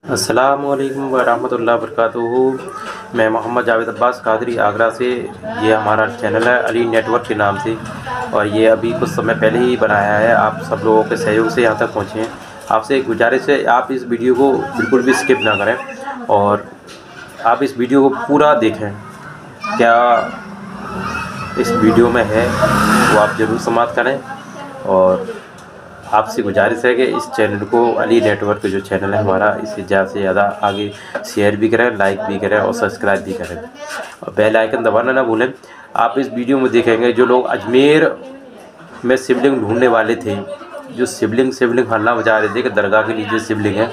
अस्सलामुअलैकुम वरहमतुल्लाहि वबरकातुहू। मैं मोहम्मद जावेद अब्बास कादरी आगरा से। ये हमारा चैनल है अली नेटवर्क के नाम से, और ये अभी कुछ समय पहले ही बनाया है। आप सब लोगों के सहयोग से यहाँ तक पहुँचे हैं। आपसे एक गुजारिश है, आप इस वीडियो को बिल्कुल भी स्किप ना करें और आप इस वीडियो को पूरा देखें। क्या इस वीडियो में है वो आप ज़रूर समाप्त करें, और आपसे गुजारिश है कि इस चैनल को, अली नेटवर्क जो चैनल है हमारा, इसे ज़्यादा से ज़्यादा आगे शेयर भी करें, लाइक भी करें और सब्सक्राइब भी करें, और बेल आइकन दबाना ना भूलें। आप इस वीडियो में देखेंगे जो लोग अजमेर में शिवलिंग ढूंढने वाले थे, जो शिवलिंग हल्ला बजा रहे थे कि दरगाह के नीचे शिवलिंग है,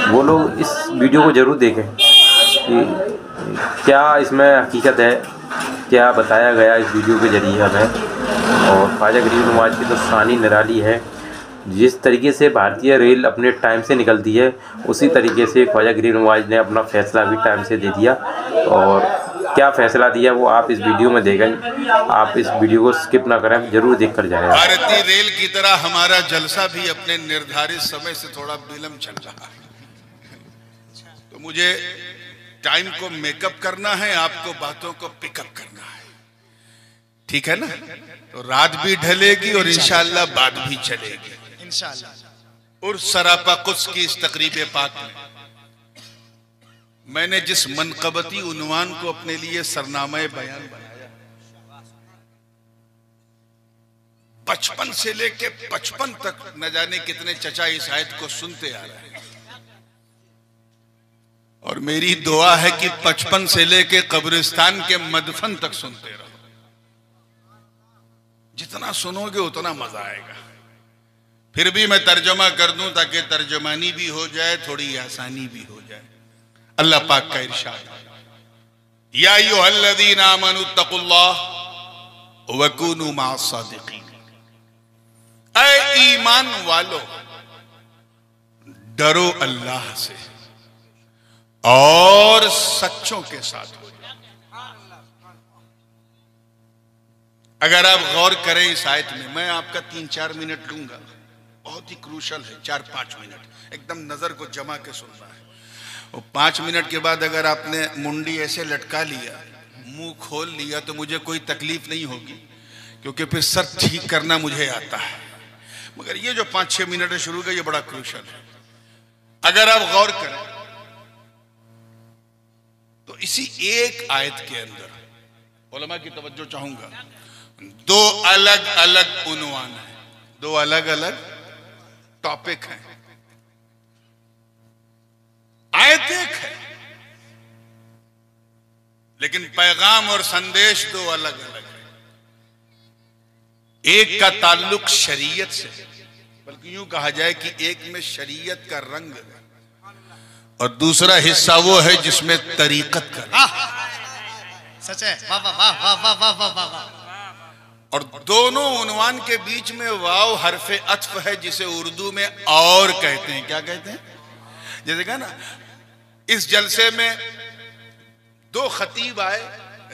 वो लोग इस वीडियो को ज़रूर देखें कि क्या इसमें हकीकत है, क्या बताया गया इस वीडियो के ज़रिए हमें। और ख्वाजा गरीब नवाज की तो शानी निराली है। जिस तरीके से भारतीय रेल अपने टाइम से निकलती है, उसी तरीके से ख्वाजा गरीब नवाज ने अपना फ़ैसला भी टाइम से दे दिया। और क्या फ़ैसला दिया वो आप इस वीडियो में देखें। आप इस वीडियो को स्किप ना करें, ज़रूर देख कर जाएं। भारतीय रेल की तरह हमारा जलसा भी अपने निर्धारित समय से थोड़ा विलंब चल रहा है, तो मुझे टाइम को मेकअप करना है, आपको बातों को पिकअप करना है, ठीक है ना। तो रात भी ढलेगी और इंशाअल्लाह बात भी चलेगी इंशाअल्लाह। और सरापा कुछ की इस तकरीब पाक में मैंने जिस मनकबती उन्वान को अपने लिए सरनामे बयान बनाया, 55 से लेके 55 तक न जाने कितने चचा इस आयत को सुनते आ रहे हैं, और मेरी दुआ है कि 55 से लेके कब्रिस्तान के मदफन तक सुनते रहो। जितना सुनोगे उतना मजा आएगा। फिर भी मैं तर्जुमा कर दूं ताकि तर्जुमानी भी हो जाए, थोड़ी आसानी भी हो जाए। अल्लाह पाक का इरशाद, या अय्युहल्लज़ीना आमनुत्तकुल्लाह वकूनू मअस-सादिकीन। ऐ ईमान वालो, डरो अल्लाह से और सच्चों के साथ हो। अगर आप गौर करें इस आयत में, मैं आपका 3-4 मिनट लूंगा, बहुत ही क्रूशल है, 4-5 मिनट एकदम नजर को जमा के सुनना है। और 5 मिनट के बाद अगर आपने मुंडी ऐसे लटका लिया, मुंह खोल लिया, तो मुझे कोई तकलीफ नहीं होगी, क्योंकि फिर सर ठीक करना मुझे आता है। मगर ये जो 5-6 मिनट है शुरू का, ये बड़ा क्रूशल है। अगर आप गौर करें तो इसी एक आयत के अंदर उलमा की तवज्जो चाहूंगा, 2 अलग अलग उन्वान है, 2 अलग अलग टॉपिक हैं। आयत एक है, लेकिन पैगाम और संदेश 2 अलग अलग है। एक का ताल्लुक शरीयत से, बल्कि यूं कहा जाए कि एक में शरीयत का रंग है, और दूसरा हिस्सा वो है जिसमें तरीकत का रंग। सच है, वाह वाह वाह वाह वाह वाह वाह वाह। और दोनों उन्वान के बीच में वाव हरफे अत्फ है, जिसे उर्दू में और कहते हैं। क्या कहते हैं? जैसे कहा ना, इस जलसे में 2 खतीब आए,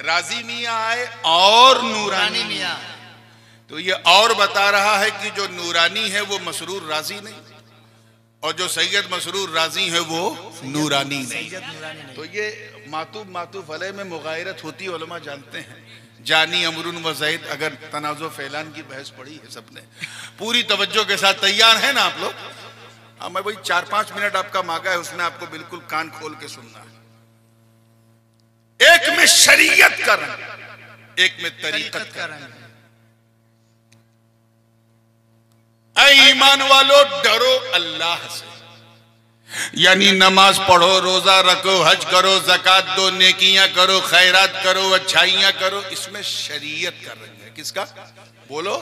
राजी मियाँ आए और नूरानी मियाँ। तो ये और बता रहा है कि जो नूरानी है वो मसरूर राजी नहीं, और जो सैयद मसरूर राजी है वो नूरानी नहीं। तो ये मातूफ अलैह में मुगायरत होती है, उलमा जानते हैं। जानी अमरुन व ज़ैद, अगर तनाज़ो फैलान की बहस पढ़ी है सबने, पूरी तवज्जो के साथ तैयार है ना आप लोग? हाँ, मैं वही 4-5 मिनट आपका मांगा है, उसमें आपको बिल्कुल कान खोल के सुनना है। एक में शरीयत का रंग, एक में तरीकत का रंग। ऐ ईमान वालो, डरो अल्लाह से, यानी नमाज पढ़ो, रोजा रखो, हज करो, ज़कात दो, नेकियां करो, खैरात करो, अच्छाइयां करो। इसमें शरीयत का रंग है। किसका? बोलो।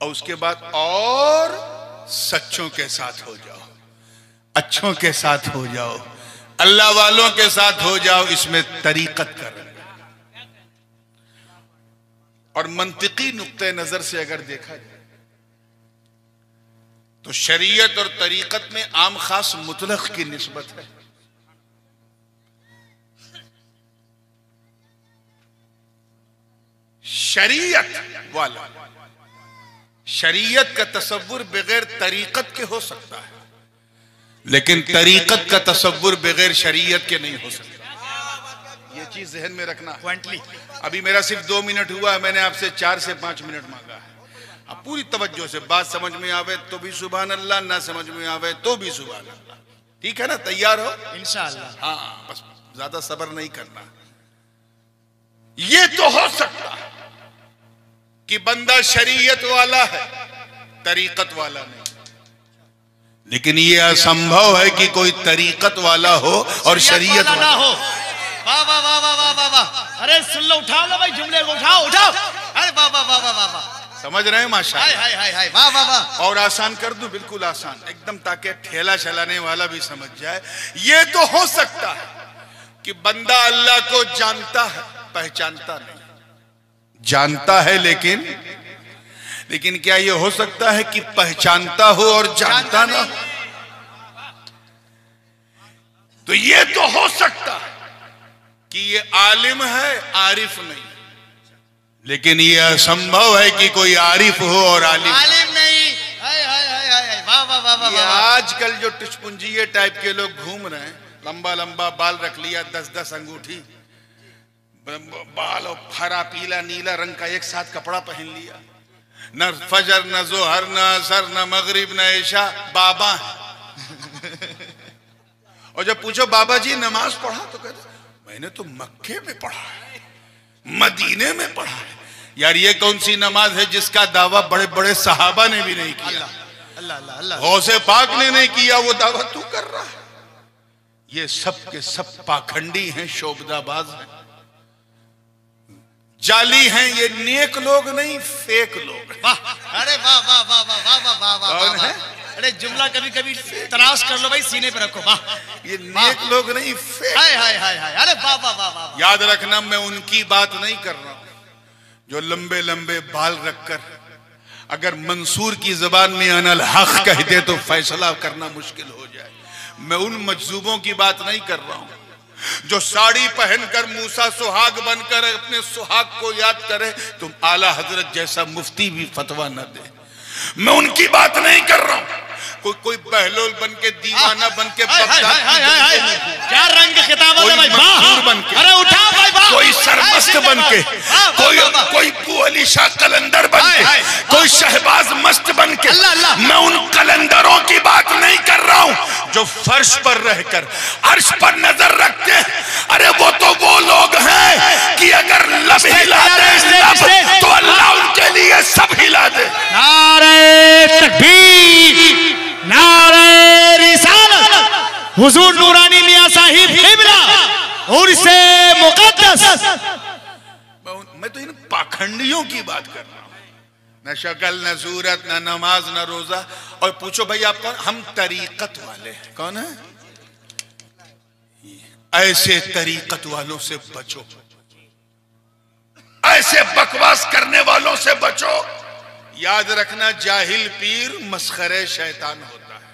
और उसके बाद और सच्चों के साथ हो जाओ, अच्छों के साथ हो जाओ, अल्लाह वालों के साथ हो जाओ। इसमें तरीकत का रंग है। और मंतिकी नुक्ते नजर से अगर देखा जाए तो शरीयत और तरीकत में आम खास मुतलक की निस्बत है। शरीयत वाला, शरीयत का तसव्वुर बगैर तरीकत के हो सकता है, लेकिन तरीकत का तसव्वुर बगैर शरीयत के नहीं हो सकता। ये चीज जहन में रखना। अभी मेरा सिर्फ 2 मिनट हुआ है, मैंने आपसे 4 से 5 मिनट मांगा है। अब पूरी तवज्जो से बात समझ में आवे तो भी सुभान अल्लाह, ना समझ में आवे तो भी सुभान अल्लाह। ठीक है ना? तैयार हो इंशाअल्लाह। हाँ, बस ज्यादा सब्र नहीं करना। ये तो हो सकता है कि बंदा शरीयत वाला है, तरीकत वाला नहीं, लेकिन ये असंभव है कि कोई तरीकत वाला हो और शरीयत वाला ना हो। वाह वाह वाह वाह वाह वाह वाह। अरे सुन लो, उठाओ ना भाई, जुमले को उठाओ उठाओ। अरे वाह वाह वाह वाह वाह वाह। समझ रहे हैं? माशाअल्लाह। हाय हाय हाय, वाह वाह वाह। और आसान कर दूं, बिल्कुल आसान एकदम, ताकि ठेला चलाने वाला भी समझ जाए। ये तो हो सकता है कि बंदा अल्लाह को जानता है, पहचानता नहीं। जानता है लेकिन क्या ये हो सकता है कि पहचानता हो और जानता ना हो? तो ये तो हो सकता है कि ये आलिम है, आरिफ नहीं, लेकिन ये असंभव है कि कोई आरिफ हो और आलिम नहीं। हाय हाय हाय हाय, वाह वाह वाह वाह। आजकल जो टुचपुंजिये टाइप के लोग घूम रहे हैं, लंबा लंबा बाल रख लिया, 10-10 अंगूठी बाल और हरा पीला नीला रंग का एक साथ कपड़ा पहन लिया, न फजर न जोहर न असर न मगरिब न ईशा, बाबा और जब पूछो बाबा जी नमाज पढ़ा तो कहते मैंने तो मक्के में पढ़ा है, मदीने में पढ़ा है। यार ये कौन सी नमाज है जिसका दावा बड़े बड़े सहाबा ने भी नहीं किया, अल्लाह अल्लाह अल्लाह, गौसे पाक ने नहीं किया, वो दावा तू कर रहा है। ये सब के सब पाखंडी हैं, शोबदाबाज हैं, जाली हैं। ये नेक लोग नहीं, फेक लोग। वाह, अरे वाह वाह वाह वाह वाह वाह वाह वाह। कौन है? अरे जुमला कभी कभी तराश कर लो भाई, सीने पे रखो। वाह, ये नेक लोग नहीं, फेक। हाय हाय हाय हाय, अरे वाह वाह वाह वाह। याद रखना, मैं उनकी बात नहीं कर रहा हूं जो लंबे लंबे बाल रखकर अगर मंसूर की जबान में अनल हक कह दे तो फैसला करना मुश्किल हो जाए। मैं उन मजजूबों की बात नहीं कर रहा हूं जो साड़ी पहनकर मूसा सुहाग बनकर अपने सुहाग को याद करे, तुम आला हजरत जैसा मुफ्ती भी फतवा न दे। मैं उनकी बात नहीं कर रहा हूं। कोई बहलोल बन के, दीवाना बन के, क्या रंग खिताबत है भाई, मजदूर बन के, अरे उठा भाई, कोई सरमस्त बन के, कोई बू अली शाह कलंदर बन के, कोई शहबाज मस्त बन के। मैं उन कलंदरों की बात नहीं कर रहा हूं जो फर्श पर रहकर अर्श पर नजर रखते हैं। अरे वो तो वो लोग हैं कि अगर लब हिला दे तो अल्लाह उनके लिए सब हिला दे। नारे तकबीर, नारे रिसालत, हुजूर नूरानी मियां साहिब किबला उर्से मुकद्दस। मैं तो इन पाखंडियों की बात कर रहा हूं, न शक्ल न सूरत न नमाज न रोजा। और पूछो भाई आप कौन? हम तरीकत वाले। कौन है? ऐसे तरीकत वालों से बचो, ऐसे बकवास करने वालों से बचो। याद रखना, जाहिल पीर मस्खरे शैतान होता है,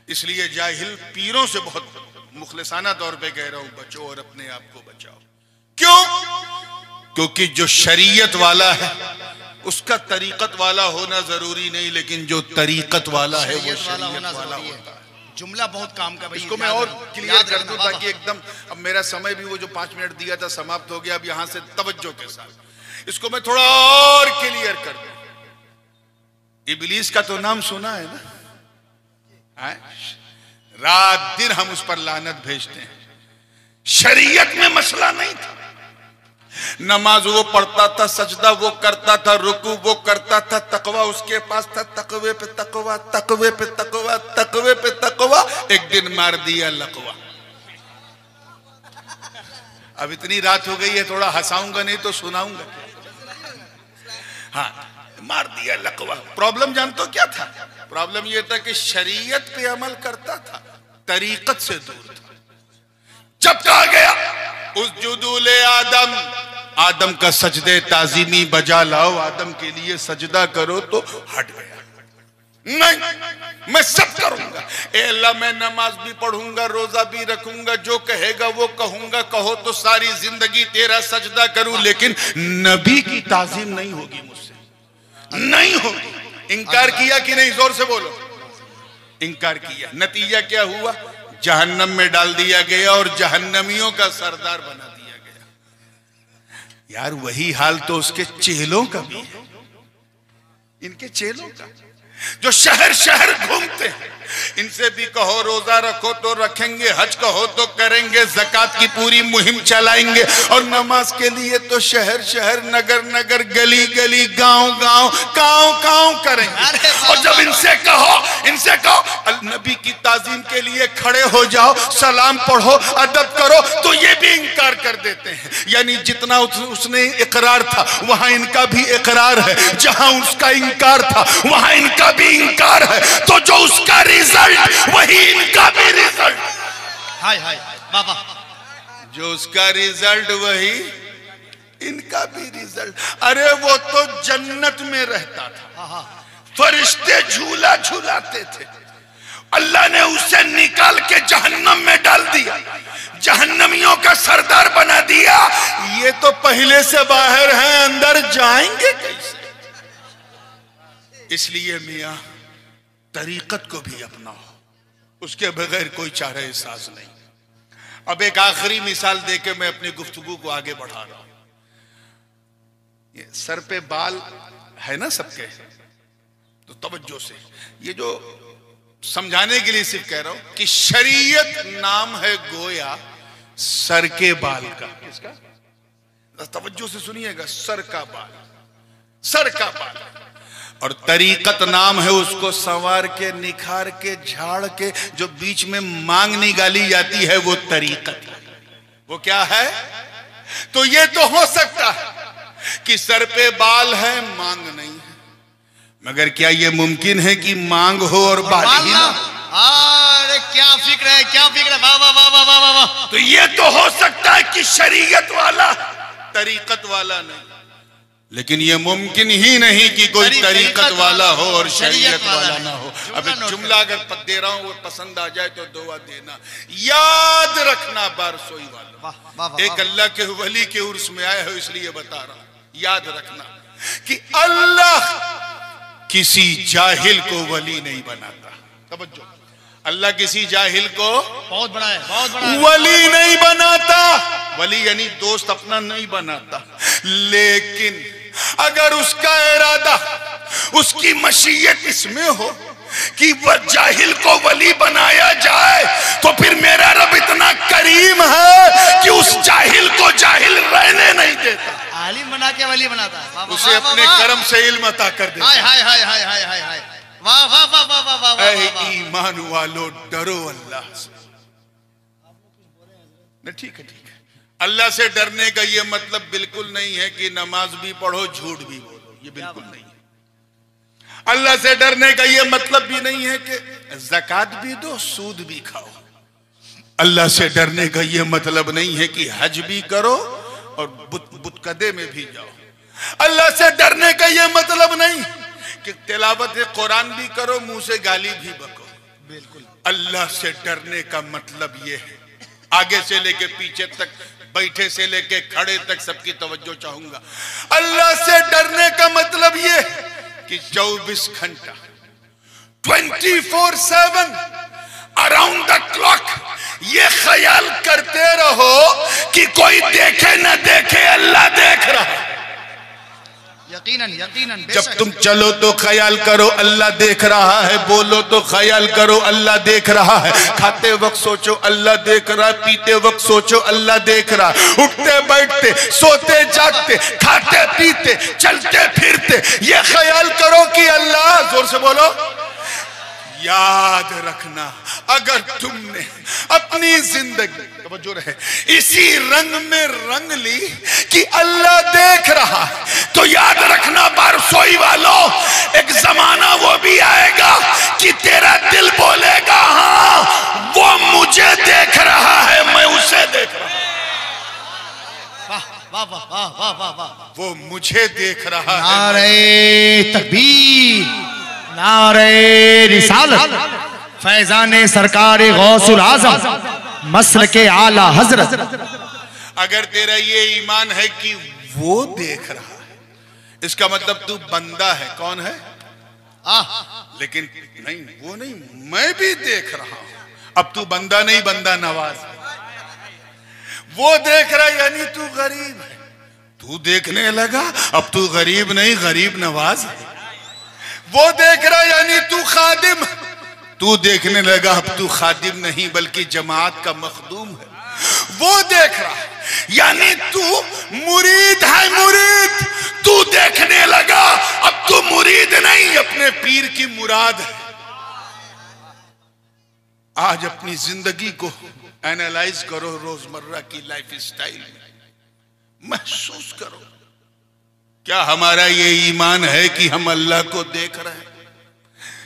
इसलिए जाहिल पीरों से बहुत मुखलिसाना तौर पे कह रहा हूं, बचो और अपने आप को बचाओ। क्यों? क्योंकि जो शरीयत वाला है उसका तरीकत वाला होना जरूरी नहीं, लेकिन जो तरीकत वाला है वो शरीयत वाला होता है। जुमला बहुत काम का भाई, इसको मैं और क्लियर कर दूं ताकि एकदम, अब मेरा समय भी वो जो 5 मिनट दिया था समाप्त हो गया। अब यहां से तवज्जो के साथ इसको मैं थोड़ा और क्लियर कर दूं। इबलीस का तो नाम सुना है ना? रात दिन हम उस पर लानत भेजते हैं। शरीयत में मसला नहीं था, नमाज वो पढ़ता था, सजदा वो करता था, रुकू वो करता था, तकवा उसके पास था, तकवे पे तकवा, तकवे पे तकवा, तकवे पे तकवा। एक दिन मार दिया लकवा। अब इतनी रात हो गई है, थोड़ा हंसाऊंगा नहीं तो सुनाऊंगा। हाँ, मार दिया लकवा। प्रॉब्लम जानते हो क्या था? प्रॉब्लम यह था कि शरीयत पे अमल करता था, तरीकत से दूर था। जब कहा गया उस जुदूले आदम, आदम का सजदे ताजीमी बजा लाओ, आदम के लिए सजदा करो, तो हट गया। नहीं, मैं सब करूंगा। ए अल्लाह, मैं नमाज भी पढ़ूंगा, रोजा भी रखूंगा, जो कहेगा वो कहूंगा। कहो तो सारी जिंदगी तेरा सजदा करूं, लेकिन नबी की ताजीम नहीं होगी मुझसे, नहीं होगी। इनकार किया कि नहीं? जोर से बोलो। इनकार किया। नतीजा क्या हुआ? जहन्नम में डाल दिया गया और जहन्नमियों का सरदार बना दिया गया। यार वही हाल तो उसके चेलों का भी है, इनके चेलों का, जो शहर शहर घूमते हैं। इनसे भी कहो रोजा रखो तो रखेंगे, हज कहो तो करेंगे, ज़कात की पूरी मुहिम चलाएंगे, और नमाज के लिए तो शहर शहर, नगर नगर, गली गली, गांव गांव, कांव करेंगे। और जब इनसे कहो नबी की ताजीम के लिए खड़े हो जाओ, सलाम पढ़ो, अदब करो, तो ये भी इनकार कर देते हैं। यानी जितना उसने इकरार था वहां इनका भी इकरार है, जहां उसका इनकार था वहां इनका भी इनकार है। तो जो उसका रिजल्ट वही इनका भी रिजल्ट। हाय हाय बाबा, जो उसका रिजल्ट वही इनका भी रिजल्ट। अरे वो तो जन्नत में रहता था, फरिश्ते झूला झूलाते थे, अल्लाह ने उसे निकाल के जहन्नम में डाल दिया, जहन्नमियों का सरदार बना दिया। ये तो पहले से बाहर हैं, अंदर जाएंगे कैसे? इसलिए मियां तरीकत को भी अपनाओ, उसके बगैर कोई चारे एहसास नहीं। अब एक आखिरी मिसाल देके मैं अपनी गुफ्तगू को आगे बढ़ा रहा हूं। ये सर पे बाल है ना सबके, तो तवज्जो से, ये जो समझाने के लिए सिर्फ कह रहा हूं कि शरीयत नाम है गोया सर के बाल का। किसका? तवज्जो से सुनिएगा, सर का बाल, सर का बाल। और तरीकत नाम है उसको संवार के, निखार के, झाड़ के, जो बीच में मांग निकाली जाती है, वो तरीकत। वो क्या है? तो ये तो हो सकता है कि सर पे बाल है, मांग नहीं है, मगर क्या ये मुमकिन है कि मांग हो और बाल ही ना? अरे क्या फिक्र है, क्या फिक्र है, वाह वाह वाह वाह वाह वाह। तो ये तो हो सकता है कि शरीयत वाला, तरीकत वाला नहीं। लेकिन ये मुमकिन ही नहीं कि कोई तरीकत वाला हो और शरीयत वाला ना हो। अब एक जुमला अगर दे रहा हूं वो पसंद आ जाए तो दुआ देना। याद रखना बारसोई वाला, एक अल्लाह के वली के उर्स में आए हो इसलिए बता रहा हूं, याद रखना कि अल्लाह किसी जाहिल को वली नहीं बनाता। तवज्जो, अल्लाह किसी जाहिल को, बहुत बड़ा है, बहुत बड़ा है, वली नहीं बनाता। वली यानी दोस्त अपना नहीं बनाता। लेकिन अगर उसका इरादा, उसकी मशीयत इसमें हो कि वह जाहिल को वली बनाया जाए, तो फिर मेरा रब इतना करीम है कि उस जाहिल को जाहिल रहने नहीं देता, आलिम बना के वली बनाता है। उसे अपने करम से इल्म अता कर देता। हाय हाय हाय हाय हाय हाय हाय, वाह वाह वाह वाह वाह वाह। ऐ ईमान वालों, डरो अल्लाह से। ठीक है, ठीक है। अल्लाह से डरने का ये मतलब बिल्कुल नहीं है कि नमाज भी पढ़ो, झूठ भी बोलो, ये बिल्कुल नहीं है। अल्लाह से डरने का ये मतलब भी नहीं है कि ज़कात भी दो, सूद भी खाओ। अल्लाह से डरने का ये मतलब नहीं है कि हज भी करो और बुतकदे में भी जाओ। अल्लाह से डरने का ये मतलब नहीं कि तिलावत कुरान भी करो, मुंह से गाली भी बको। बिल्कुल। अल्लाह से डरने का मतलब ये है, आगे से लेके पीछे तक, बैठे से लेके खड़े तक सबकी तवज्जो चाहूंगा। अल्लाह से डरने का मतलब ये कि 24 घंटा 24/7 अराउंड द क्लॉक ये ख्याल करते रहो कि कोई देखे न देखे, अल्लाह देख रहा है। यकीनन यकीनन। जब तुम चलो तो ख्याल करो अल्लाह देख रहा है, बोलो तो ख्याल करो अल्लाह देख रहा है, खाते वक्त सोचो अल्लाह देख रहा है, पीते वक्त सोचो अल्लाह देख रहा है, उठते बैठते, सोते जागते, खाते पीते, चलते फिरते ये ख्याल करो कि अल्लाह, जोर से बोलो। याद रखना, अगर तुमने अपनी जिंदगी जो रहे इसी रंग में रंग ली कि अल्लाह देख रहा है, तो याद रखना बारसोई वालों, एक जमाना वो भी आएगा कि तेरा दिल बोलेगा हाँ वो मुझे देख रहा है, मैं उसे देख रहा हूं। वाह वाह वाह वाह वाह वाह, वो मुझे देख रहा है। नारे तकबीर, नारे रिसालत, फैजाने सरकार गौसुल आजम, मसल के आला हजरत। अगर तेरा ये ईमान है कि वो देख रहा है, इसका मतलब तू बंदा है। कौन है? लेकिन नहीं, वो नहीं, मैं भी देख रहा हूं। अब तू बंदा नहीं, बंदा नवाज है। वो देख रहा है यानी तू गरीब है, तू देखने लगा अब तू गरीब नहीं, गरीब नवाज है। वो देख रहा है यानी तू खादिम, तू देखने लगा अब तू खादिम नहीं बल्कि जमात का मखदूम है। वो देख रहा है यानी तू मुरीद है, मुरीद। तू देखने लगा अब तू मुरीद नहीं, अपने पीर की मुराद है। आज अपनी जिंदगी को एनालाइज करो, रोजमर्रा की लाइफ स्टाइल में महसूस करो, क्या हमारा ये ईमान है कि हम अल्लाह को देख रहे हैं?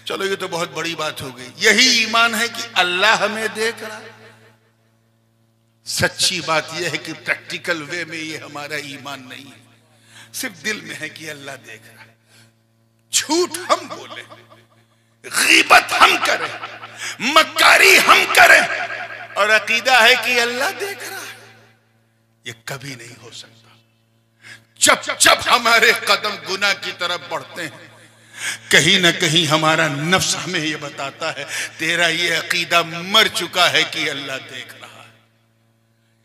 चलो ये तो बहुत बड़ी बात हो गई। यही ईमान है कि अल्लाह हमें देख रहा है? सच्ची बात यह है कि प्रैक्टिकल वे में ये हमारा ईमान नहीं है, सिर्फ दिल में है कि अल्लाह देख रहा है। झूठ हम बोले, गीबत हम करें, मक्कारी हम करें और अकीदा है कि अल्लाह देख रहा है, ये कभी नहीं हो सकता। जब जब हमारे कदम गुनाह की तरफ बढ़ते हैं, कहीं ना कहीं हमारा नफ्स हमें ये बताता है तेरा ये अकीदा मर चुका है कि अल्लाह देख रहा है।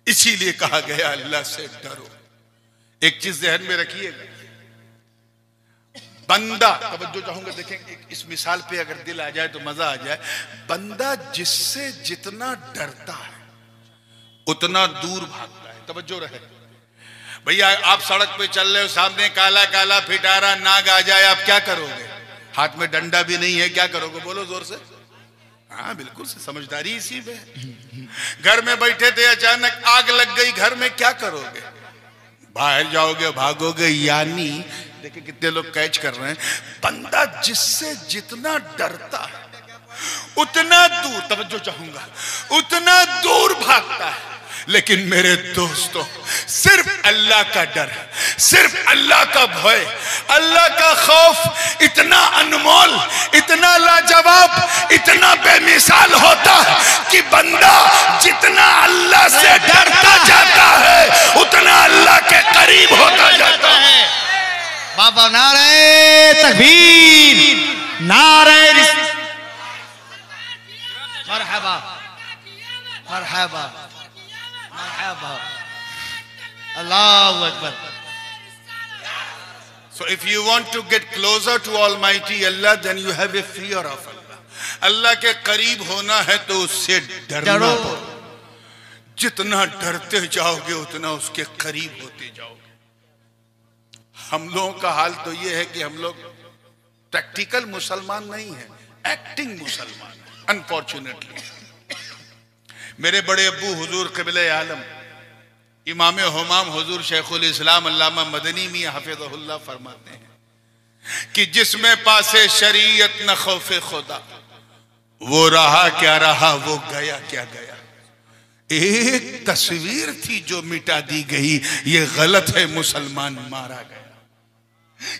इसीलिए कहा गया अल्लाह से डरो। एक चीज ध्यान में रखिएगा, बंदा, तवज्जो चाहूंगा, देखें इस मिसाल पे अगर दिल आ जाए तो मजा आ जाए। बंदा जिससे जितना डरता है उतना दूर भागता है। तवज्जो रहे भैया, आप सड़क पे चल रहे हो, सामने काला काला फिटारा नाग आ जाए, आप क्या करोगे? हाथ में डंडा भी नहीं है, क्या करोगे? बोलो जोर से। हाँ बिल्कुल से, समझदारी इसी में। घर में बैठे थे, अचानक आग लग गई घर में, क्या करोगे? बाहर जाओगे, भागोगे। यानी देखिए कितने लोग कैच कर रहे हैं, बंदा जिससे जितना डरता है उतना दूर, तवज्जो चाहूंगा, उतना दूर भागता है। लेकिन मेरे दोस्तों, सिर्फ अल्लाह का डर, सिर्फ अल्लाह का भय, अल्लाह का खौफ इतना अनमोल, इतना लाजवाब, इतना बेमिसाल होता है कि बंदा जितना अल्लाह से डरता जाता है उतना अल्लाह के करीब होता जाता है। बाबा नारे तकबीर, नारे मरहबा मरहबा मरहबा, अल्लाहु Akbar. So if you want to get closer to Almighty Allah, then you have a fear of Allah. अल्लाह के करीब होना है तो उससे डरना पड़ेगा। जितना डरते जाओगे उतना उसके करीब होते जाओगे। हम लोगों का हाल तो ये है कि हम लोग प्रैक्टिकल मुसलमान नहीं है, एक्टिंग मुसलमान है, अनफॉर्चुनेटली। मेरे बड़े अब्बू हुजूर क़िबले आलम इमाम हुमाम हुजूर शेखुल इस्लाम अल्लामा मदनी मियां हफिज़हुल्लाह फरमाते हैं कि जिसमें पासे शरीयत न खौफे खुदा, वो रहा क्या रहा, वो गया क्या गया। एक तस्वीर थी जो मिटा दी गई, ये गलत है, मुसलमान मारा गया।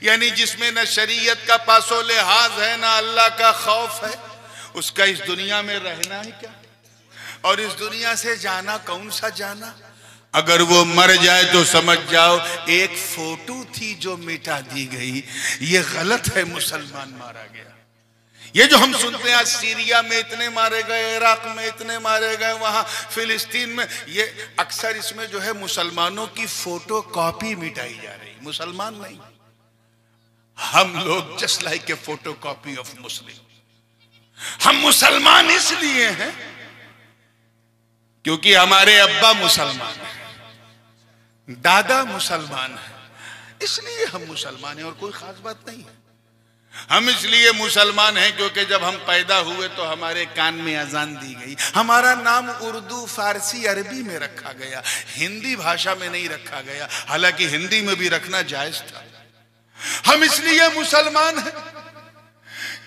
यानी जिसमें न शरीयत का पासो लिहाज है न अल्लाह का खौफ है, उसका इस दुनिया में रहना है क्या, और इस दुनिया से जाना कौन सा जाना। अगर वो मर जाए तो समझ जाओ एक फोटो थी जो मिटा दी गई, ये गलत है, मुसलमान मारा गया। ये जो हम सुनते हैं आज सीरिया में इतने मारे गए, इराक में इतने मारे गए, वहां फिलिस्तीन में, ये अक्सर इसमें जो है मुसलमानों की फोटो कॉपी मिटाई जा रही, मुसलमान नहीं। हम लोग just like a photo copy of Muslim. हम मुसलमान इसलिए हैं क्योंकि हमारे अब्बा मुसलमान हैं, दादा मुसलमान है, इसलिए हम मुसलमान हैं और कोई खास बात नहीं है। हम इसलिए मुसलमान हैं क्योंकि जब हम पैदा हुए तो हमारे कान में अजान दी गई। हमारा नाम उर्दू, फारसी, अरबी में रखा गया, हिंदी भाषा में नहीं रखा गया, हालांकि हिंदी में भी रखना जायज था। हम इसलिए मुसलमान हैं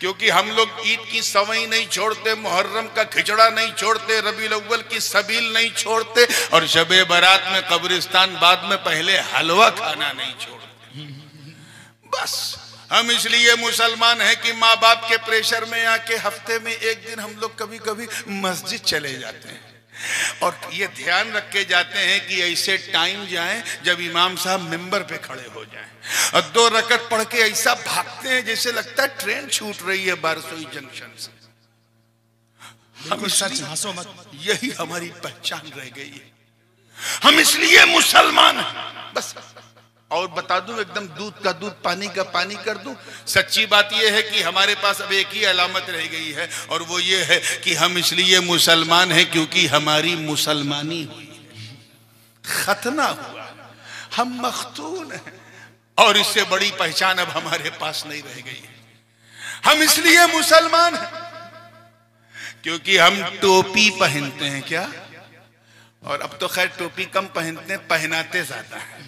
क्योंकि हम लोग ईद की सवई नहीं छोड़ते, मुहर्रम का खिचड़ा नहीं छोड़ते, रबीउल अव्वल की सबील नहीं छोड़ते, और शबे बारात में कब्रिस्तान बाद में पहले हलवा खाना नहीं छोड़ते। बस हम इसलिए मुसलमान हैं कि माँ बाप के प्रेशर में आके हफ्ते में एक दिन हम लोग कभी कभी मस्जिद चले जाते हैं। और ये ध्यान रख के जाते हैं कि ऐसे टाइम जाए जब इमाम साहब मिंबर पे खड़े हो जाएं और 2 रकत पढ़ के ऐसा भागते हैं जैसे लगता है ट्रेन छूट रही है बारसोई जंक्शन से। हम सच हंसो मत, यही हमारी पहचान रह गई है। हम इसलिए मुसलमान हैं बस। और बता दूं एकदम दूध का दूध पानी का पानी कर दूं, सच्ची बात यह है कि हमारे पास अब एक ही अलामत रह गई है और वो ये है कि हम इसलिए मुसलमान हैं क्योंकि हमारी मुसलमानी हुई है, खतना हुआ, हम मख्तून हैं। और इससे बड़ी पहचान अब हमारे पास नहीं रह गई है। हम इसलिए मुसलमान हैं क्योंकि हम टोपी पहनते हैं। क्या? और अब तो खैर टोपी कम पहनते हैं, पहनाते ज्यादा है।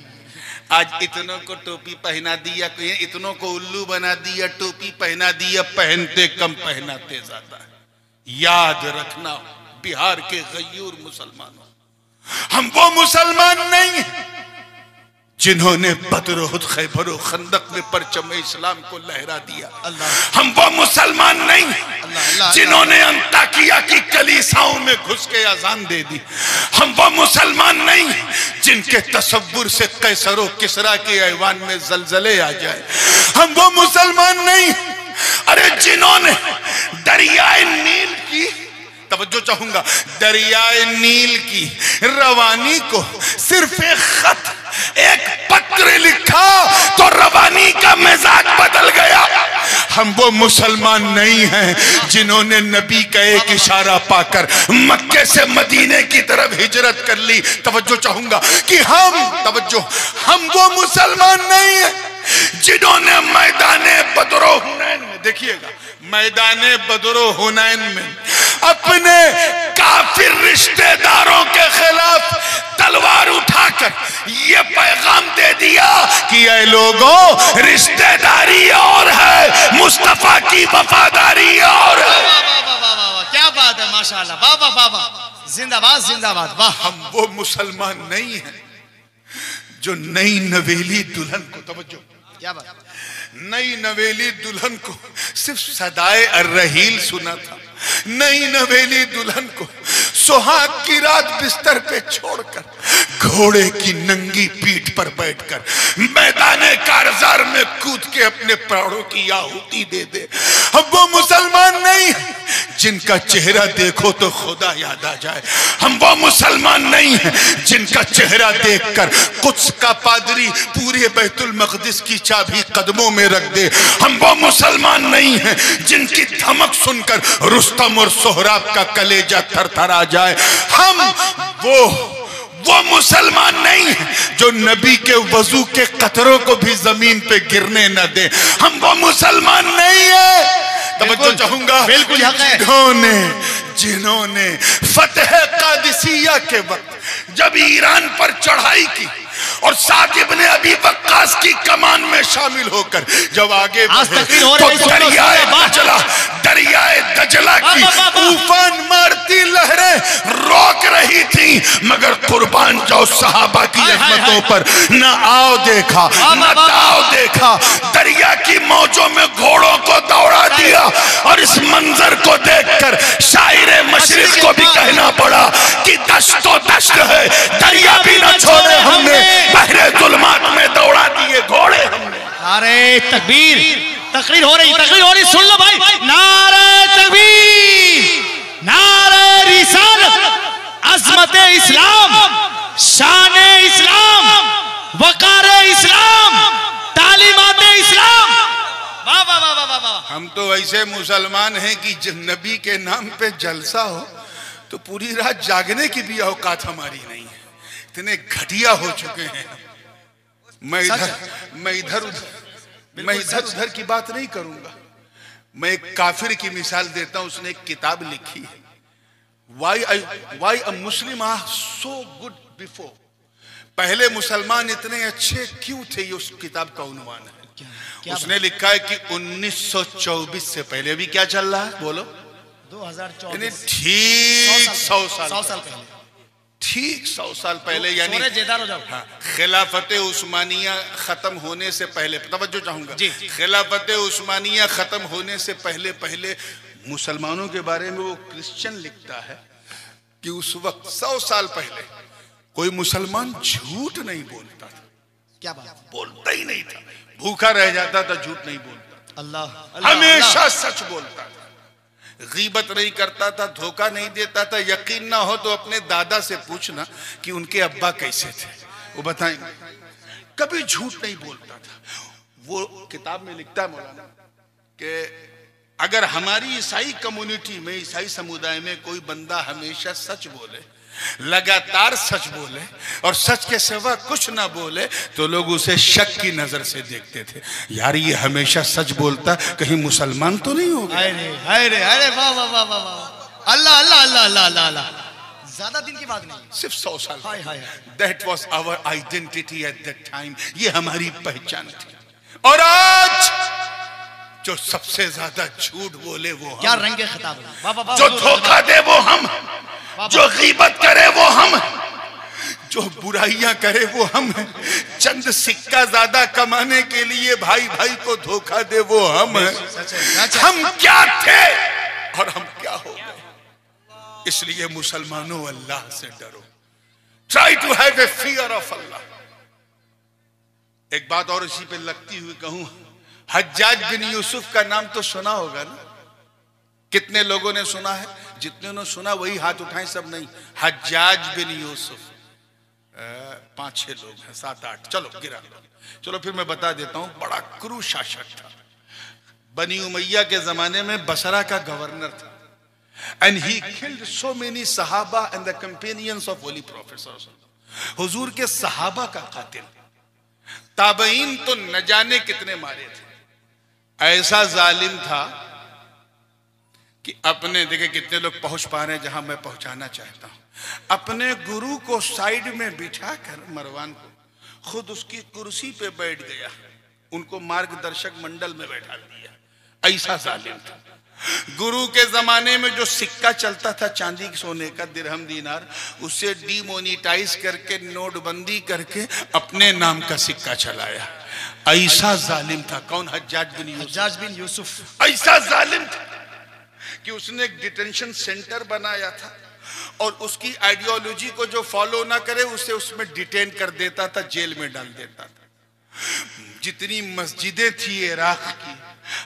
आज इतनों को टोपी पहना दिया, इतनों को उल्लू बना दिया, टोपी पहना दिया, पहनते कम पहनाते ज्यादा है। याद रखना बिहार के गयूर मुसलमानों, हम वो मुसलमान नहीं हैं जिन्होंने बदर उहद खैबर और खंदक में परचम इस्लाम को लहरा दिया। हम वो मुसलमान नहीं हैं जिन्होंने अंताकिया की कलीसाओं में घुस के अजान दे दी। हम वो मुसलमान नहीं हैं जिनके तसव्वुर से कैसर और किसरा के ऐवान में जलजले आ जाए। हम वो मुसलमान नहीं, अरे जिन्होंने दरियाए नील की, तवज्जो चाहूंगा, दरियाए नील की रवानी को सिर्फ एक खत, एक पत्र लिखा तो रवानी का मिजाज बदल गया। हम वो मुसलमान नहीं हैं जिन्होंने नबी का एक इशारा पाकर मक्के से मदीने की तरफ हिजरत कर ली। तवज्जो चाहूंगा कि हम वो मुसलमान नहीं हैं जिन्होंने मैदाने बदरो हुनैन में, देखिएगा, मैदाने बदरो हुनैन में अपने काफिर रिश्तेदारों के खिलाफ तलवार उठाकर ये पैगाम दे दिया कि ऐ लोगों, रिश्तेदारी और है, मुस्तफा की वफादारी और है। क्या बात है, माशाल्लाह, वाह वाह वाह वाह, जिंदाबाद जिंदाबाद, वाह। हम वो मुसलमान नहीं हैं जो नई नवेली दुल्हन को, तवज्जो, क्या बात, नई नवेली दुल्हन को सिर्फ सदाए अर्रहील सुना था। नई नवेली दुल्हन को सुहाग की रात बिस्तर पे छोड़कर घोड़े की नंगी पीठ पर बैठकर मैदाने कारजार में कूद के अपने प्राणों की आहुति दे दे। हम वो मुसलमान नहीं जिनका चेहरा देखो तो खुदा याद आ जाए। हम वो मुसलमान नहीं हैं जिनका चेहरा देखकर कुछ का पादरी पूरे बैतुल मक़दिस की चाबी कदमों में रख दे। हम वो मुसलमान नहीं हैं जिनकी धमक सुनकर रुस्तम और सोहराब का कलेजा थरथरा जाए। हम वो मुसलमान नहीं हैं जो नबी के वजू के कतरों को भी जमीन पे गिरने न दे। हम वो मुसलमान नहीं है, तवज्जो चाहूंगा, बिल्कुल जिन्होंने फतेह कादिसिया के वक्त जब ईरान पर चढ़ाई की और साद इब्ने अबी वक्कास की कमान में शामिल होकर जब आगे बढ़े तो दरियाए दजला की तूफान मारती लहरें रोक रही थी, मगर कुर्बान जाओ सहाबा की अजमतों पर न आओ देखा न ताओ देखा। दरिया की मौजों में घोड़ों को दौड़ा दिया और इस मंजर को देखकर शायरे मशरिक को भी कहना पड़ा कि दश्तो दश्त है, दरिया भी न छोड़े हमने, बहरे जुल्मात में दौड़ा दिए घोड़े हमने। नारे तकबीर, तकरीर हो रही, सुन लो भाई, नारे तकबीर, नारे रिसालत, अज़मते इस्लाम, शाने इस्लाम, वकारे इस्लाम, तालीमाते इस्लाम। वाह वाह वाह वाह वाह। हम तो ऐसे मुसलमान हैं कि जब नबी के नाम पे जलसा हो तो पूरी रात जागने की भी औकात हमारी नहीं है, इतने घटिया हो चुके हैं। मैं इधर उधर की बात नहीं करूंगा। मैं एक काफिर की मिसाल देता हूं, उसने एक किताब लिखी है, Why a Muslim are so good before। पहले मुसलमान इतने अच्छे क्यों थे, ये उस किताब का उन्वान है। उसने लिखा है कि 1924 से पहले भी क्या चल रहा है, बोलो, 2024, ठीक 100 साल पहले, ठीक 100 साल पहले, यानी हाँ, खिलाफत उस्मानिया खत्म होने से पहले, तवज्जो चाहूंगा, खिलाफत उस्मानिया खत्म होने से पहले मुसलमानों के बारे में वो क्रिश्चियन लिखता है कि उस वक्त 100 साल पहले कोई मुसलमान झूठ नहीं बोलता था। क्या बात, बोलता ही नहीं था, भूखा रह जाता था, झूठ नहीं बोलता। अल्लाह हमेशा सच बोलता था, गीबत नहीं करता था, धोखा नहीं देता था। यकीन ना हो तो अपने दादा से पूछना कि उनके अब्बा कैसे थे, वो बताएंगे। कभी झूठ नहीं बोलता था। वो किताब में लिखता है मौलाना कि अगर हमारी ईसाई कम्युनिटी में, ईसाई समुदाय में कोई बंदा हमेशा सच बोले, लगातार सच बोले और सच के सिवा कुछ ना बोले, तो लोग उसे शक की नजर से देखते थे। यार ये हमेशा सच बोलता, कहीं मुसलमान तो नहीं हो गया। अरे वाह वाह वाह वाह वाह, अल्लाह अल्लाह अल्लाह अल्लाह अल्लाह अल्लाह। ज्यादा दिन की बात नहीं, सिर्फ 100 साल। हाय हाय। That was our identity at that time. ये हमारी पहचान थी। और आज जो सबसे ज्यादा झूठ बोले वो क्या हम, रंगे खिताब है, जो धोखा दे वो हम, जो गीबत करे वो हम, जो बुराइयां करे वो हम, चंद सिक्का ज्यादा कमाने के लिए भाई भाई को धोखा दे वो हम। हम क्या थे और हम क्या हो गए। इसलिए मुसलमानों अल्लाह से डरो। Try to have a fear of Allah. एक बात और इसी पे लगती हुई कहूं, हज्जाज बिन यूसुफ का नाम तो सुना होगा ना? कितने लोगों ने सुना है? जितने ने सुना वही हाथ उठाएं, सब नहीं। हज्जाज बिन यूसुफ 5-6 लोग हैं, 7-8, चलो गिरा लो। चलो फिर मैं बता देता हूं। बड़ा क्रूर शासक था। बनी उमैया के जमाने में बसरा का गवर्नर था। And he killed so many सहाबा and the companions of holy prophet. हुजूर के सहाबा का कातिल। ताबईन तो न जाने कितने मारे थे। ऐसा जालिम था कि अपने, देखे कितने लोग पहुंच पा रहे हैं जहां मैं पहुंचाना चाहता हूं, अपने गुरु को साइड में बिठाकर मरवान को खुद उसकी कुर्सी पे बैठ गया, उनको मार्गदर्शक मंडल में बैठा दिया। ऐसा जालिम था। गुरु के जमाने में जो सिक्का चलता था चांदी सोने का, दिरहम दीनार, उसे डीमोनिटाइज करके, नोटबंदी करके अपने नाम का सिक्का चलाया। ऐसा जालिम था। कौन? हज्जाज बिन यूसुफ। ऐसा जालिम था कि उसने एक डिटेंशन सेंटर बनाया था और उसकी आइडियोलॉजी को जो फॉलो ना करे उसे उसमें डिटेन कर देता था, जेल में डाल देता था। जितनी मस्जिदें थी इराक की,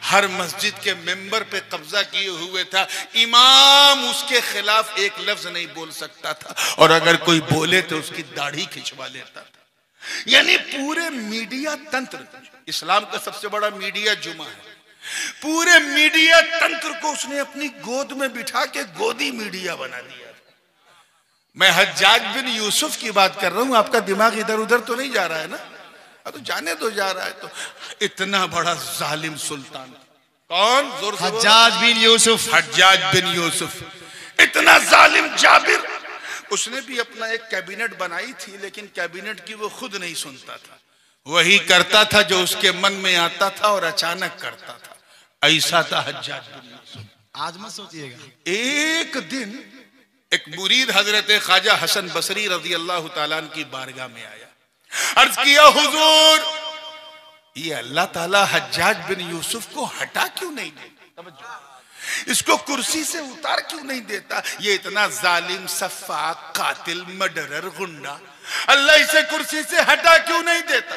हर मस्जिद के मेंबर पे कब्जा किए हुए था। इमाम उसके खिलाफ एक लफ्ज नहीं बोल सकता था, और अगर कोई बोले तो उसकी दाढ़ी खिंचवा लेता था। यानी पूरे मीडिया तंत्र, इस्लाम का सबसे बड़ा मीडिया जुमा है, पूरे मीडिया तंत्र को उसने अपनी गोद में बिठा के गोदी मीडिया बना दिया। मैं हज्जाज बिन यूसुफ की बात कर रहा हूं। आपका दिमाग इधर उधर तो नहीं जा रहा है ना? तो जाने दो जा रहा है तो। इतना बड़ा जालिम सुल्तान। कौन? जोर से हज्जाज बिन यूसुफ। हज्जाज बिन यूसुफ। इतना जालिम जाबिर। उसने भी अपना एक कैबिनेट बनाई थी, लेकिन कैबिनेट की वो खुद नहीं सुनता था, वही करता था जो उसके मन में आता था और अचानक करता था। ऐसा था हज्जाज बिन यूसुफ। आज मत सोचिएगा। एक दिन एक मुरीद हजरत ख्वाजा हसन बसरी रजी अल्लाह ताला की बारगाह में आया। अर्ज किया, हुजूर ये अल्लाह ताला हज्जाज बिन यूसुफ को हटा क्यों नहीं देता? इसको कुर्सी से उतार क्यों नहीं देता? ये इतना जालिम, सफाक, कातिल, मर्डरर, गुंडा, अल्लाह इसे कुर्सी से हटा क्यों नहीं देता?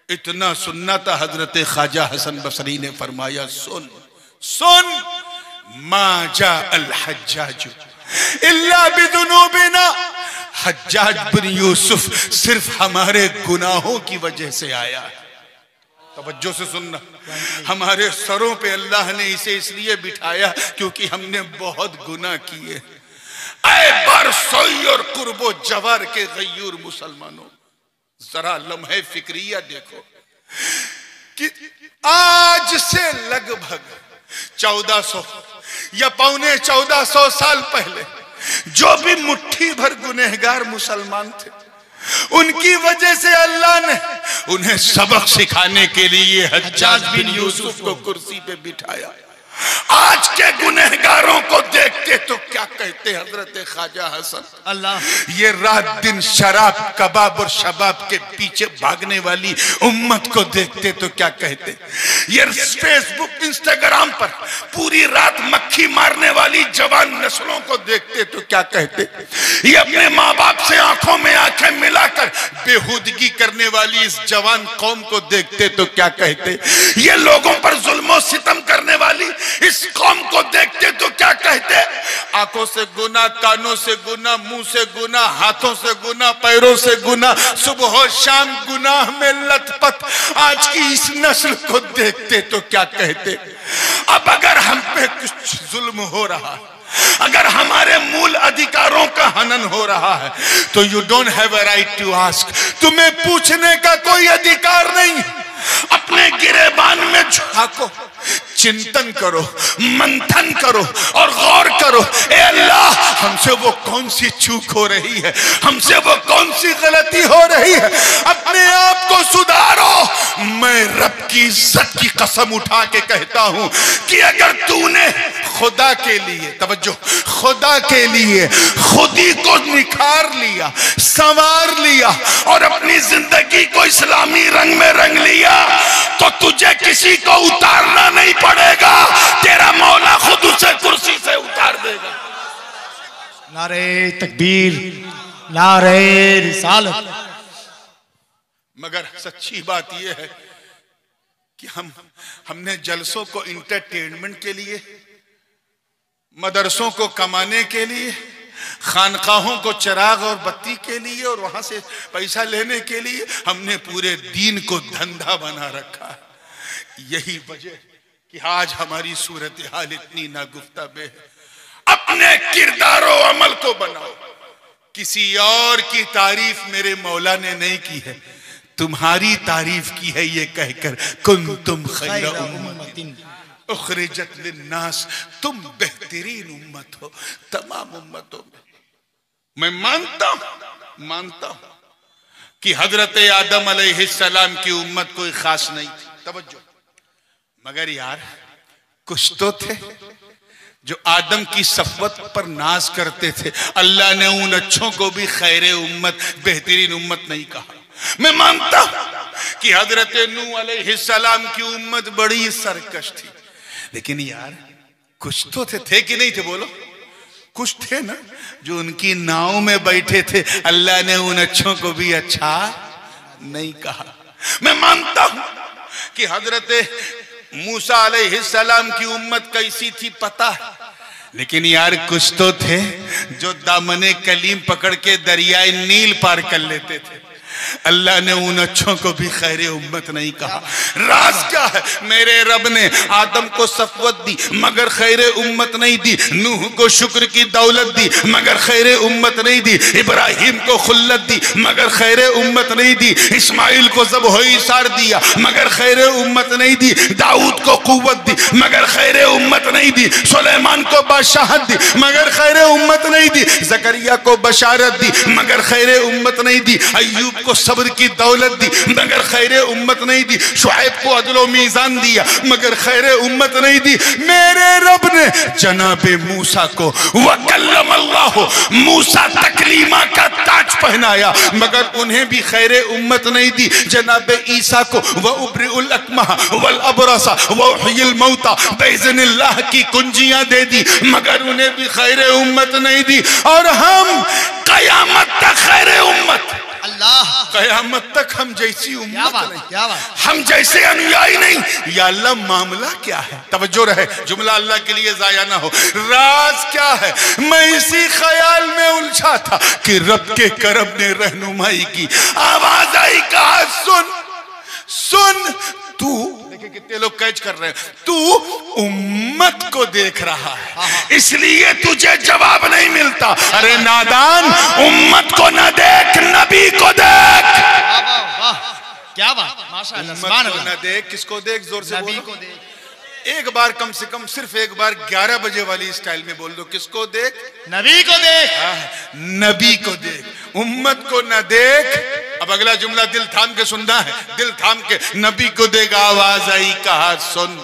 इतना सुनना था। हजरत ख्वाजा हसन बसरी ने फरमाया, सुन सुन, मा जा अल हज्जाज इल्ला बिजुनूबिना। हज्जाज बिन यूसुफ सिर्फ हमारे गुनाहों की वजह से आया है। तवज्जो से सुनना। हमारे सरों पे अल्लाह ने इसे इसलिए बिठाया क्योंकि हमने बहुत गुनाह किए। ऐ बरसोई और कुर्बो जवार के गयूर मुसलमानों, जरा लम्हे फिक्रिया देखो कि आज से लगभग 1400 या 1450 साल पहले जो भी मुट्ठी भर गुनहगार मुसलमान थे, उनकी वजह से अल्लाह ने उन्हें सबक सिखाने के लिए हज्जाज बिन यूसुफ को कुर्सी पे बिठाया। आज के गुनहगारों को देखते तो क्या कहते हजरत ख्वाजा हसन, अल्लाह, ये रात दिन शराब कबाब और शबाब के पीछे भागने वाली उम्मत को देखते तो क्या कहते। ये फेसबुक इंस्टाग्राम पर पूरी रात मक्खी मारने वाली जवान नस्लों को देखते तो क्या कहते। ये अपने माँ बाप से आंखों में आंखें मिलाकर बेहूदगी करने वाली इस जवान कौम को देखते तो क्या कहते। ये लोगों पर जुल्म सितम करने वाली इस कौम को देखते तो क्या कहते। आंखों से गुना, कानों से गुना, मुंह से गुना, हाथों से गुना, पैरों से गुना, सुबह शाम गुनाह में लथपथ आज की इस नस्ल को देखते तो क्या कहते। अब अगर हम पे कुछ जुल्म हो रहा है, अगर हमारे मूल अधिकारों का हनन हो रहा है, तो you don't have a right to ask, तुम्हें पूछने का कोई अधिकार नहीं। अपने गिरेबान में झांको, चिंतन करो, मंथन करो और गौर करो, ए अल्लाह हमसे वो कौन सी चूक हो रही है, हमसे वो कौन सी गलती हो रही है, अपने आप को सुधारो। मैं रब की इज्जत की कसम उठा के कहता हूं कि अगर तूने खुदा के लिए, तवज्जो, खुदा के लिए खुदी को निखार लिया, संवार लिया और अपनी जिंदगी को इस्लामी रंग में रंग लिया, तो तुझे किसी को उतारना नहीं पड़ेगा, तेरा मौला खुद उसे कुर्सी से उतार देगा। नारे तकबीर, नारे रिसालत। मगर सच्ची बात यह है कि हमने जलसों को इंटरटेनमेंट के लिए, मदरसों को कमाने के लिए, खानकाहों को चिराग और बत्ती के लिए और वहां से पैसा लेने के लिए हमने पूरे दीन को धंधा बना रखा है। यही वजह कि आज हमारी सूरत हाल इतनी नागुफ्ताबे है। अपने किरदार और अमल को बनाओ। किसी और की तारीफ मेरे मौला ने नहीं की है, तुम्हारी तारीफ की है ये कहकर, कुंतुम खैरा उम्मतिन उखरिजत लिन्नास, तुम बेहतरीन उम्मत हो तमाम उम्मतों में। मैं मानता हूं कि हजरत आदम अलैहिस्सलाम की उम्मत कोई खास नहीं थी, तवज्जो, मगर यार कुछ तो थे जो आदम की सफवत पर नाज करते थे। अल्लाह ने उन अच्छों को भी खैरे उम्मत, बेहतरीन उम्मत नहीं कहा। मैं मानता हूं कि हजरत नूह अलैहिस्सलाम की उम्मत बड़ी सरकश थी, लेकिन यार कुछ तो थे कि नहीं थे, बोलो, कुछ थे ना जो उनकी नाव में बैठे थे। अल्लाह ने उन अच्छों को भी अच्छा नहीं कहा। मैं मानता हूं कि हजरत मूसा अलैहिस्सलाम की उम्मत कैसी थी पता है, लेकिन यार कुछ तो थे जो दामने कलीम पकड़ के दरियाए नील पार कर लेते थे। अल्लाह ने उन अच्छों को भी खैरे उम्मत नहीं कहा। राज क्या है? मेरे रब ने आदम को सफवत दी मगर खैरे उम्मत नहीं दी, नूह को शुक्र की दौलत दी मगर खैरे उम्मत नहीं दी, इब्राहिम को खुल्लत दी मगर खैरे उम्मत नहीं दी, इस्माइल को ज़बह-ओ-इसार दिया मगर खैरे उम्मत नहीं दी, दाऊद को कुव्वत दी मगर खैरे उम्मत नहीं दी, सुलेमान को बादशाहत दी मगर खैरे उम्मत नहीं दी, जकरिया को बशारत दी मगर खैरे उम्मत नहीं दी, अय्यूब को सब्र की दौलत दी मगर खैरे उम्मत नहीं दी, शुआइब को अदल और मीज़ान दिया मगर खैरे उम्मत नहीं दी। मेरे रब ने जनाबे मूसा को वकल्लम अल्लाह, मूसा तकलीमा का ताज पहनाया मगर उन्हें भी खैरे उम्मत नहीं दी। जनाबे ईसा को व उब्रिउल अकमह वल अबरसा व उहयिल मौता बिइज़्निल्लाह की कुंजियां दे दी मगर उन्हें भी खैरे उम्मत नहीं दी। और हम कयामत तक खैरे उम्मत, अल्लाह, कयामत तक हम जैसी उम्मत नहीं, क्या बात, हम जैसे अनुयायी नहीं। या अल्लाह मामला क्या है? तवज्जो रहे, जुमला अल्लाह के लिए जाया ना हो। राज क्या है? मैं इसी ख्याल में उलझा था कि रब के करम ने रहनुमाई की। आवाज आई, कहा सुन सुन, तू देखिए कितने लोग कैच कर रहे हैं, तू उम्मत को देख रहा है इसलिए तुझे जवाब नहीं मिलता। अरे नादान, उम्मत को न देख, नबी को देख। क्या बात, माशाअल्लाह, उम्मत को न देख, किसको देख? जोर से नबी बोलो। को देख। एक बार कम से कम, सिर्फ एक बार 11 बजे वाली स्टाइल में बोल दो, किसको देख? नबी को देख। नबी को देख, उम्मत को न देख। अब अगला जुमला दिल थाम के सुनना है, दिल थाम के। नबी को देख, आवाज आई, कहा सुन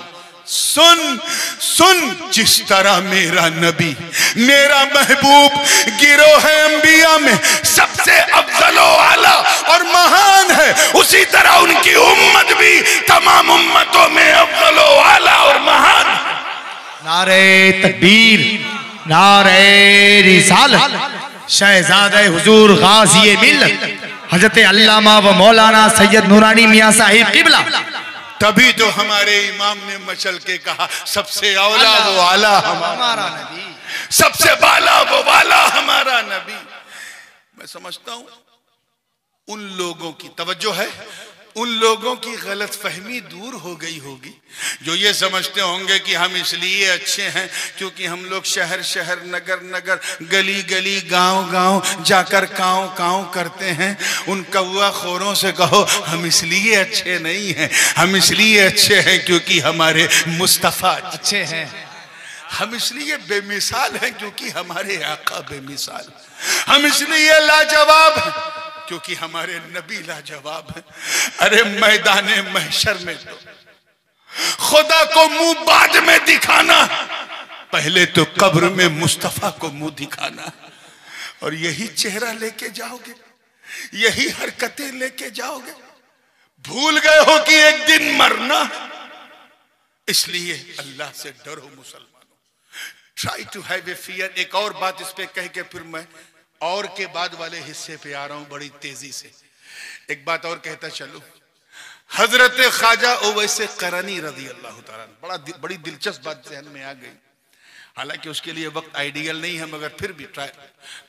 सुन सुन, जिस तरह मेरा नबी मेरा महबूब गिरोह अंबिया में सबसे अफजलो आला और महान है, उसी तरह उनकी उम्मत भी तमाम उम्मतों में अफजलो आला और महान है। नारे तकबीर, नारे रिसालत, शहजादे हुजूर गाज़ी मिल्लत हजरत अल्लामा व मौलाना सैयद नूरानी मियां साहिब किबला। तभी तो हमारे इमाम ने मचल के कहा, सबसे औला वो आला हमारा नबी, सबसे बाला वो वाला हमारा नबी। मैं समझता हूं उन लोगों की तवज्जो है, उन लोगों की गलत फहमी दूर हो गई होगी जो ये समझते होंगे कि हम इसलिए अच्छे हैं क्योंकि हम लोग शहर शहर नगर नगर गली गली गांव गांव जाकर कांव कांव करते हैं। उन कौवा खोरों से कहो हम इसलिए अच्छे नहीं हैं, हम इसलिए अच्छे हैं क्योंकि हमारे मुस्तफ़ा अच्छे हैं, हम इसलिए बेमिसाल हैं क्योंकि हमारे आका बेमिसाल, हम इसलिए लाजवाब हैं क्योंकि हमारे नबी लाजवाब हैं। अरे मैदाने महशर में तो खुदा को मुंह बाद में दिखाना, पहले तो कब्र में मुस्तफा को मुंह दिखाना। और यही चेहरा लेके जाओगे, यही हरकतें लेके जाओगे, भूल गए हो कि एक दिन मरना। इसलिए अल्लाह से डरो मुसलमानों, try to have a fear. एक और बात इस पे कह के फिर मैं और के बाद वाले हिस्से पे आ रहा हूं बड़ी तेजी से। एक बात और कहता चलूं, हजरत ख्वाजा ओवैसे करनी रज़ी अल्लाह ताला, बड़ी दिलचस्प बात ज़हन में आ गई। हालांकि उसके लिए वक्त आइडियल नहीं है, मगर फिर भी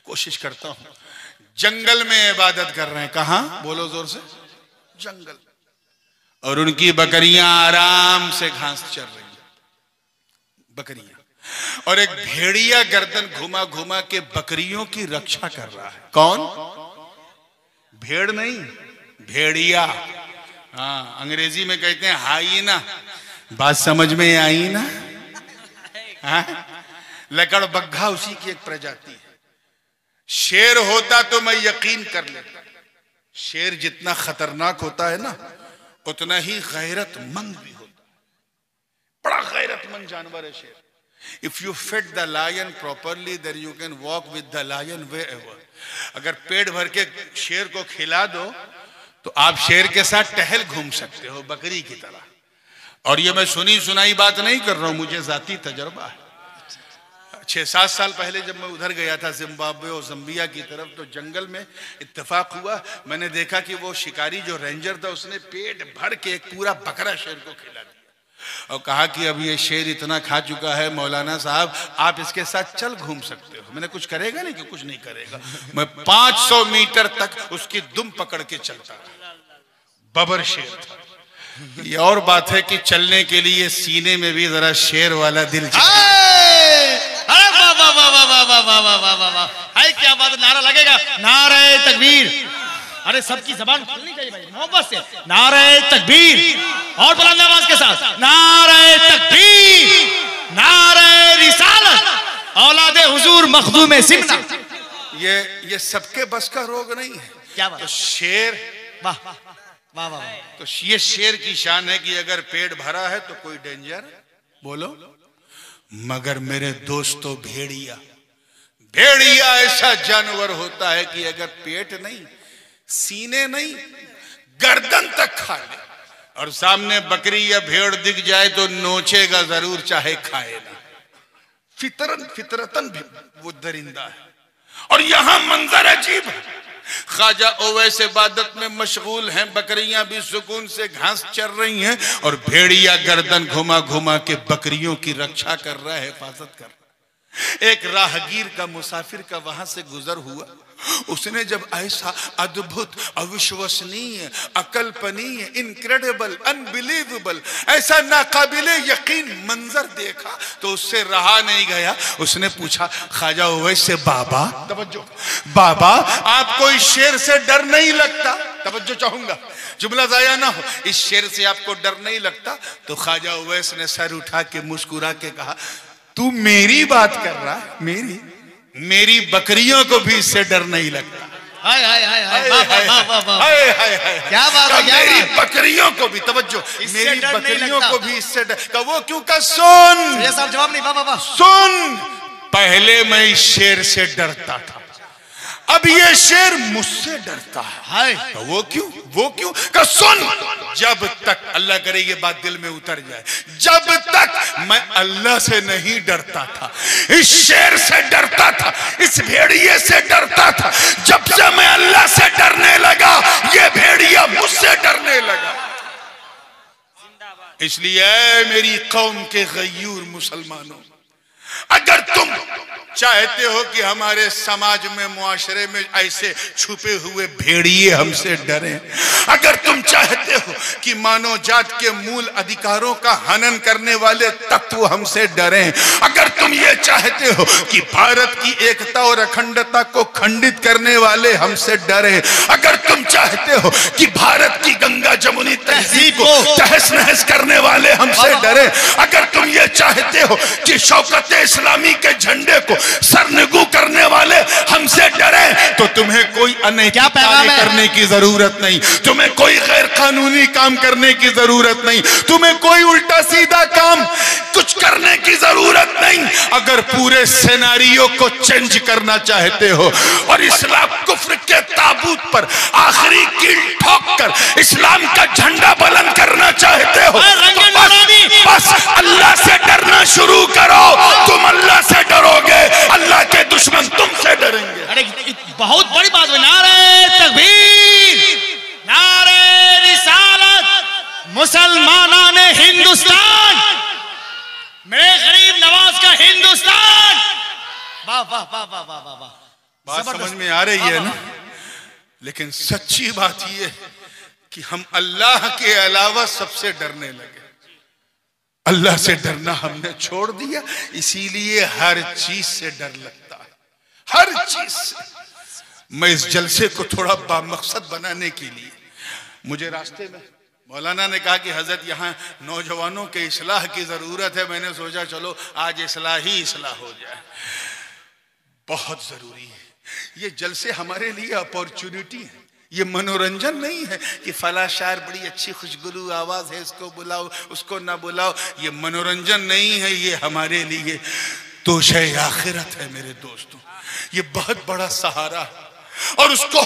कोशिश करता हूं। जंगल में इबादत कर रहे हैं, कहां बोलो जोर से, जंगल। और उनकी बकरियां आराम से घास चर रही हैं, बकरियां। और एक भेड़िया गर्दन घुमा घुमा के बकरियों की रक्षा कर रहा है। कौन? भेड़ नहीं, भेड़िया। हाँ, अंग्रेजी में कहते हैं हाइना। बात समझ में आई ना? हाँ? लकड़बग्घा उसी की एक प्रजाति है। शेर होता तो मैं यकीन कर लेता, शेर जितना खतरनाक होता है ना उतना ही गैरतमंद भी होता है। बड़ा गैरतमंद जानवर है शेर। If you fed the lion properly, then you can walk with the lion wherever. अगर पेट भर के शेर को खिला दो तो आप शेर के साथ टहल घूम सकते हो बकरी की तरह। और ये मैं सुनी सुनाई बात नहीं कर रहा हूं, मुझे जाती तजर्बा है। 6-7 साल पहले जब मैं उधर गया था जिम्बाब्वे और जम्बिया की तरफ, तो जंगल में इत्तेफाक हुआ, मैंने देखा कि वो शिकारी जो रेंजर था उसने पेट भर के एक पूरा बकरा शेर को खिला दिया और कहा कि अब ये शेर इतना खा चुका है मौलाना साहब, आप इसके साथ चल घूम सकते हो। मैंने कुछ करेगा नहीं कि कुछ नहीं करेगा। मैं 500 मीटर तक उसकी दुम पकड़ के चलता रहा। बबर शेर था। ये और बात है कि चलने के लिए सीने में भी जरा शेर वाला दिल चाहिए। अरे वाह वाह वाह वाह वाह वाह वाह वाह वाह वाह वाह, हाय क्या बात, नारा लगेगा, नारे तकबीर। अरे सबकी जबान खुलनी चाहिए भाई, मोहब्बत से नारे तकबीर, और बुलंद आवाज के साथ नारे तकबीर, नारे रिसालत, औलादे हुजूर मखदूम सिमना। ये सबके बस का रोग नहीं है। क्या बात? तो शेर, वाह वाह वाह, तो ये शेर की शान है कि अगर पेट भरा है तो कोई डेंजर बोलो। मगर मेरे दोस्तों, भेड़िया, भेड़िया ऐसा जानवर होता है कि अगर पेट नहीं, सीने नहीं, गर्दन तक खा ले, और सामने बकरी या भेड़ दिख जाए तो नोचेगा जरूर, चाहे खाए ना। फितरतन भी वो दरिंदा है। और यहां मंजर अजीब है, ख्वाजा ओवैस इबादत में मशगूल हैं, बकरियां भी सुकून से घास चर रही हैं और भेड़िया गर्दन घुमा घुमा के बकरियों की रक्षा कर रहा है, हिफाजत कर रहा है। एक राहगीर का, मुसाफिर का वहां से गुजर हुआ, उसने जब ऐसा अद्भुत, अविश्वसनीय, अकल्पनीय, इनक्रेडिबल, अनबिलीवेबल, ऐसा नाकाबिले यकीन मंजर देखा तो उससे रहा नहीं गया। उसने पूछा ख्वाजा ओवैस से, बाबा, तवज्जो, बाबा आपको इस शेर से डर नहीं लगता? तवज्जो चाहूंगा, जुमला जाया ना हो। इस शेर से आपको डर नहीं लगता? तो ख्वाजा ओवैस ने सर उठा के मुस्कुरा के कहा, तू मेरी बात कर रहा है? मेरी बकरियों को भी इससे डर नहीं लगता। हाय हाय हाय हाय वाह वाह वाह वाह हाय हाय हाय क्या बात है, क्या मेरी बात? बकरियों को भी तवज्जो, इससे मेरी डर नहीं बकरियों लगता। को भी इससे डर का वो क्यों का सुन ये सब जवाब नहीं, वाह वाह वाह। सुन, पहले मैं इस शेर से डरता था, अब ये शेर मुझसे डरता है। हाय तो वो क्यों का सुन, जब तक अल्लाह करे ये बात दिल में उतर जाए, जब तक मैं अल्लाह से नहीं डरता था, इस शेर से डरता था, इस भेड़िए से डरता था, जब से मैं अल्लाह से डरने लगा ये भेड़िया मुझसे डरने लगा। इसलिए मेरी कौम के गयूर मुसलमानों, अगर तुम चाहते हो कि हमारे समाज में, मुआशरे में ऐसे छुपे हुए भेड़िए हमसे डरें, अगर तुम चाहते हो कि मानव जात के मूल अधिकारों का हनन करने वाले तत्व हमसे डरें, अगर तुम ये चाहते हो कि भारत की एकता और अखंडता को खंडित करने वाले हमसे डरें, अगर तुम चाहते हो कि भारत की गंगा जमुनी तहजीब को तहस नहस करने वाले हमसे डरें, अगर तुम ये चाहते हो कि शौकत इस्लामी के झंडे को सरनगू करने वाले हमसे डरे, तो तुम्हें कोई अनैतिक कार्य करने की जरूरत नहीं, तुम्हें कोई गैर कानूनी काम करने की जरूरत नहीं, तुम्हें कोई उल्टा सीधा काम कुछ करने की जरूरत नहीं। अगर पूरे सिनेरियो को चेंज करना चाहते हो और इस्लाम कुफ्र के ताबूत पर आखिरी कील ठोक कर इस्लाम का झंडा बुलंद करना चाहते हो, तो बस अल्लाह से डरना शुरू करो, तुम अल्लाह से डरोगे, अल्लाह के दुश्मन तुमसे डरेंगे। अरे बहुत बड़ी बात है, नारे तकबीर, नारे रिसालत, मुसलमाना ने हिंदुस्तान, मेरे गरीब नवाज का हिंदुस्तान। वाह वाह वाह वाह वाह वाह वाह, बात समझ में आ रही है ना? लेकिन सच्ची बात यह कि हम अल्लाह के अलावा सबसे डरने लगे, अल्लाह से डरना हमने छोड़ दिया, इसीलिए हर चीज से डर लगता है, हर चीज से। मैं इस जलसे को थोड़ा बामकसद बनाने के लिए, मुझे रास्ते में मौलाना ने कहा कि हजरत यहाँ नौजवानों के इस्लाह की जरूरत है, मैंने सोचा चलो आज इस्लाह ही इस्लाह हो जाए, बहुत जरूरी है। ये जलसे हमारे लिए अपॉर्चुनिटी है, ये मनोरंजन नहीं है कि फला शायर बड़ी अच्छी खुशगुलू आवाज है, इसको बुलाओ उसको ना बुलाओ, ये मनोरंजन नहीं है, ये हमारे लिए तोशे आखिरत है मेरे दोस्तों, ये बहुत बड़ा सहारा है। और उसको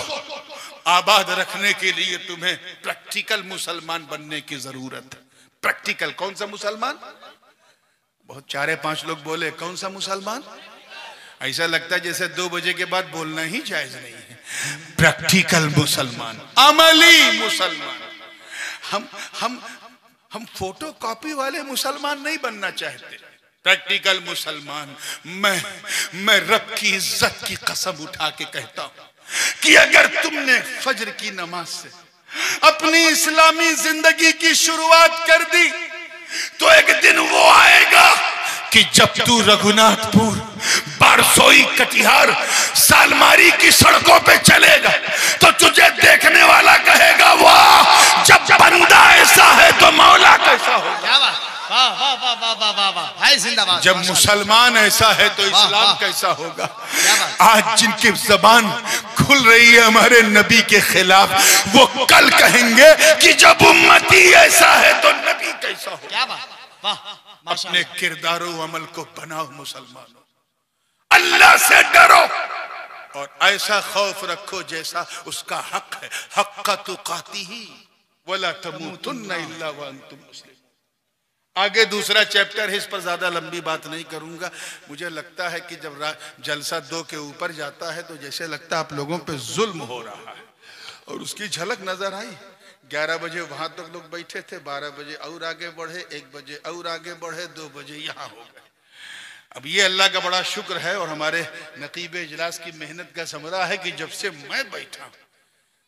आबाद रखने के लिए तुम्हें प्रैक्टिकल मुसलमान बनने की जरूरत है। प्रैक्टिकल कौन सा मुसलमान? बहुत 4-5 लोग बोले कौन सा मुसलमान? ऐसा लगता है जैसे 2 बजे के बाद बोलना ही जायज नहीं है। प्रैक्टिकल मुसलमान, अमली मुसलमान। हम फोटो कॉपी वाले मुसलमान नहीं बनना चाहते, प्रैक्टिकल मुसलमान। मैं रब की इज्जत की कसम उठा के कहता हूं कि अगर तुमने फजर की नमाज से अपनी इस्लामी जिंदगी की शुरुआत कर दी, तो एक दिन वो आएगा कि जब तू रघुनाथपुर, बारसोई, कटिहार, सालमारी की सड़कों पे चलेगा तो तुझे देखने वाला कहेगा वाह, जब बंदा ऐसा है तो मौला कैसा होगा। क्या बात, वाह वाह वाह वाह वाह वाह वाह, भाई जिंदाबाद। जब मुसलमान ऐसा है तो इस्लाम कैसा होगा। क्या बात। आज जिनकी जबान खुल रही है हमारे नबी के खिलाफ, वो कल कहेंगे कि जब उम्मती ऐसा है तो नबी कैसा होगा। क्या बात, वाह, अपने किरदारो अमल को बनाओ मुसलमानों, अल्लाह से डरो और ऐसा खौफ रखो जैसा उसका हक है। हक्का तुकातिही वला तमूतुन्ना इल्ला व अंतुम मुस्लिम। आगे दूसरा चैप्टर है, इस पर ज्यादा लंबी बात नहीं करूंगा। मुझे लगता है कि जब जलसा 2 के ऊपर जाता है तो जैसे लगता है आप लोगों पे जुल्म हो रहा है, और उसकी झलक नजर आई। 11 बजे वहां तक लोग बैठे थे, 12 बजे और आगे बढ़े, 1 बजे और आगे बढ़े, 2 बजे यहाँ हो गए। अब ये अल्लाह का बड़ा शुक्र है और हमारे नकीब इजलास की मेहनत का समरा है कि जब से मैं बैठा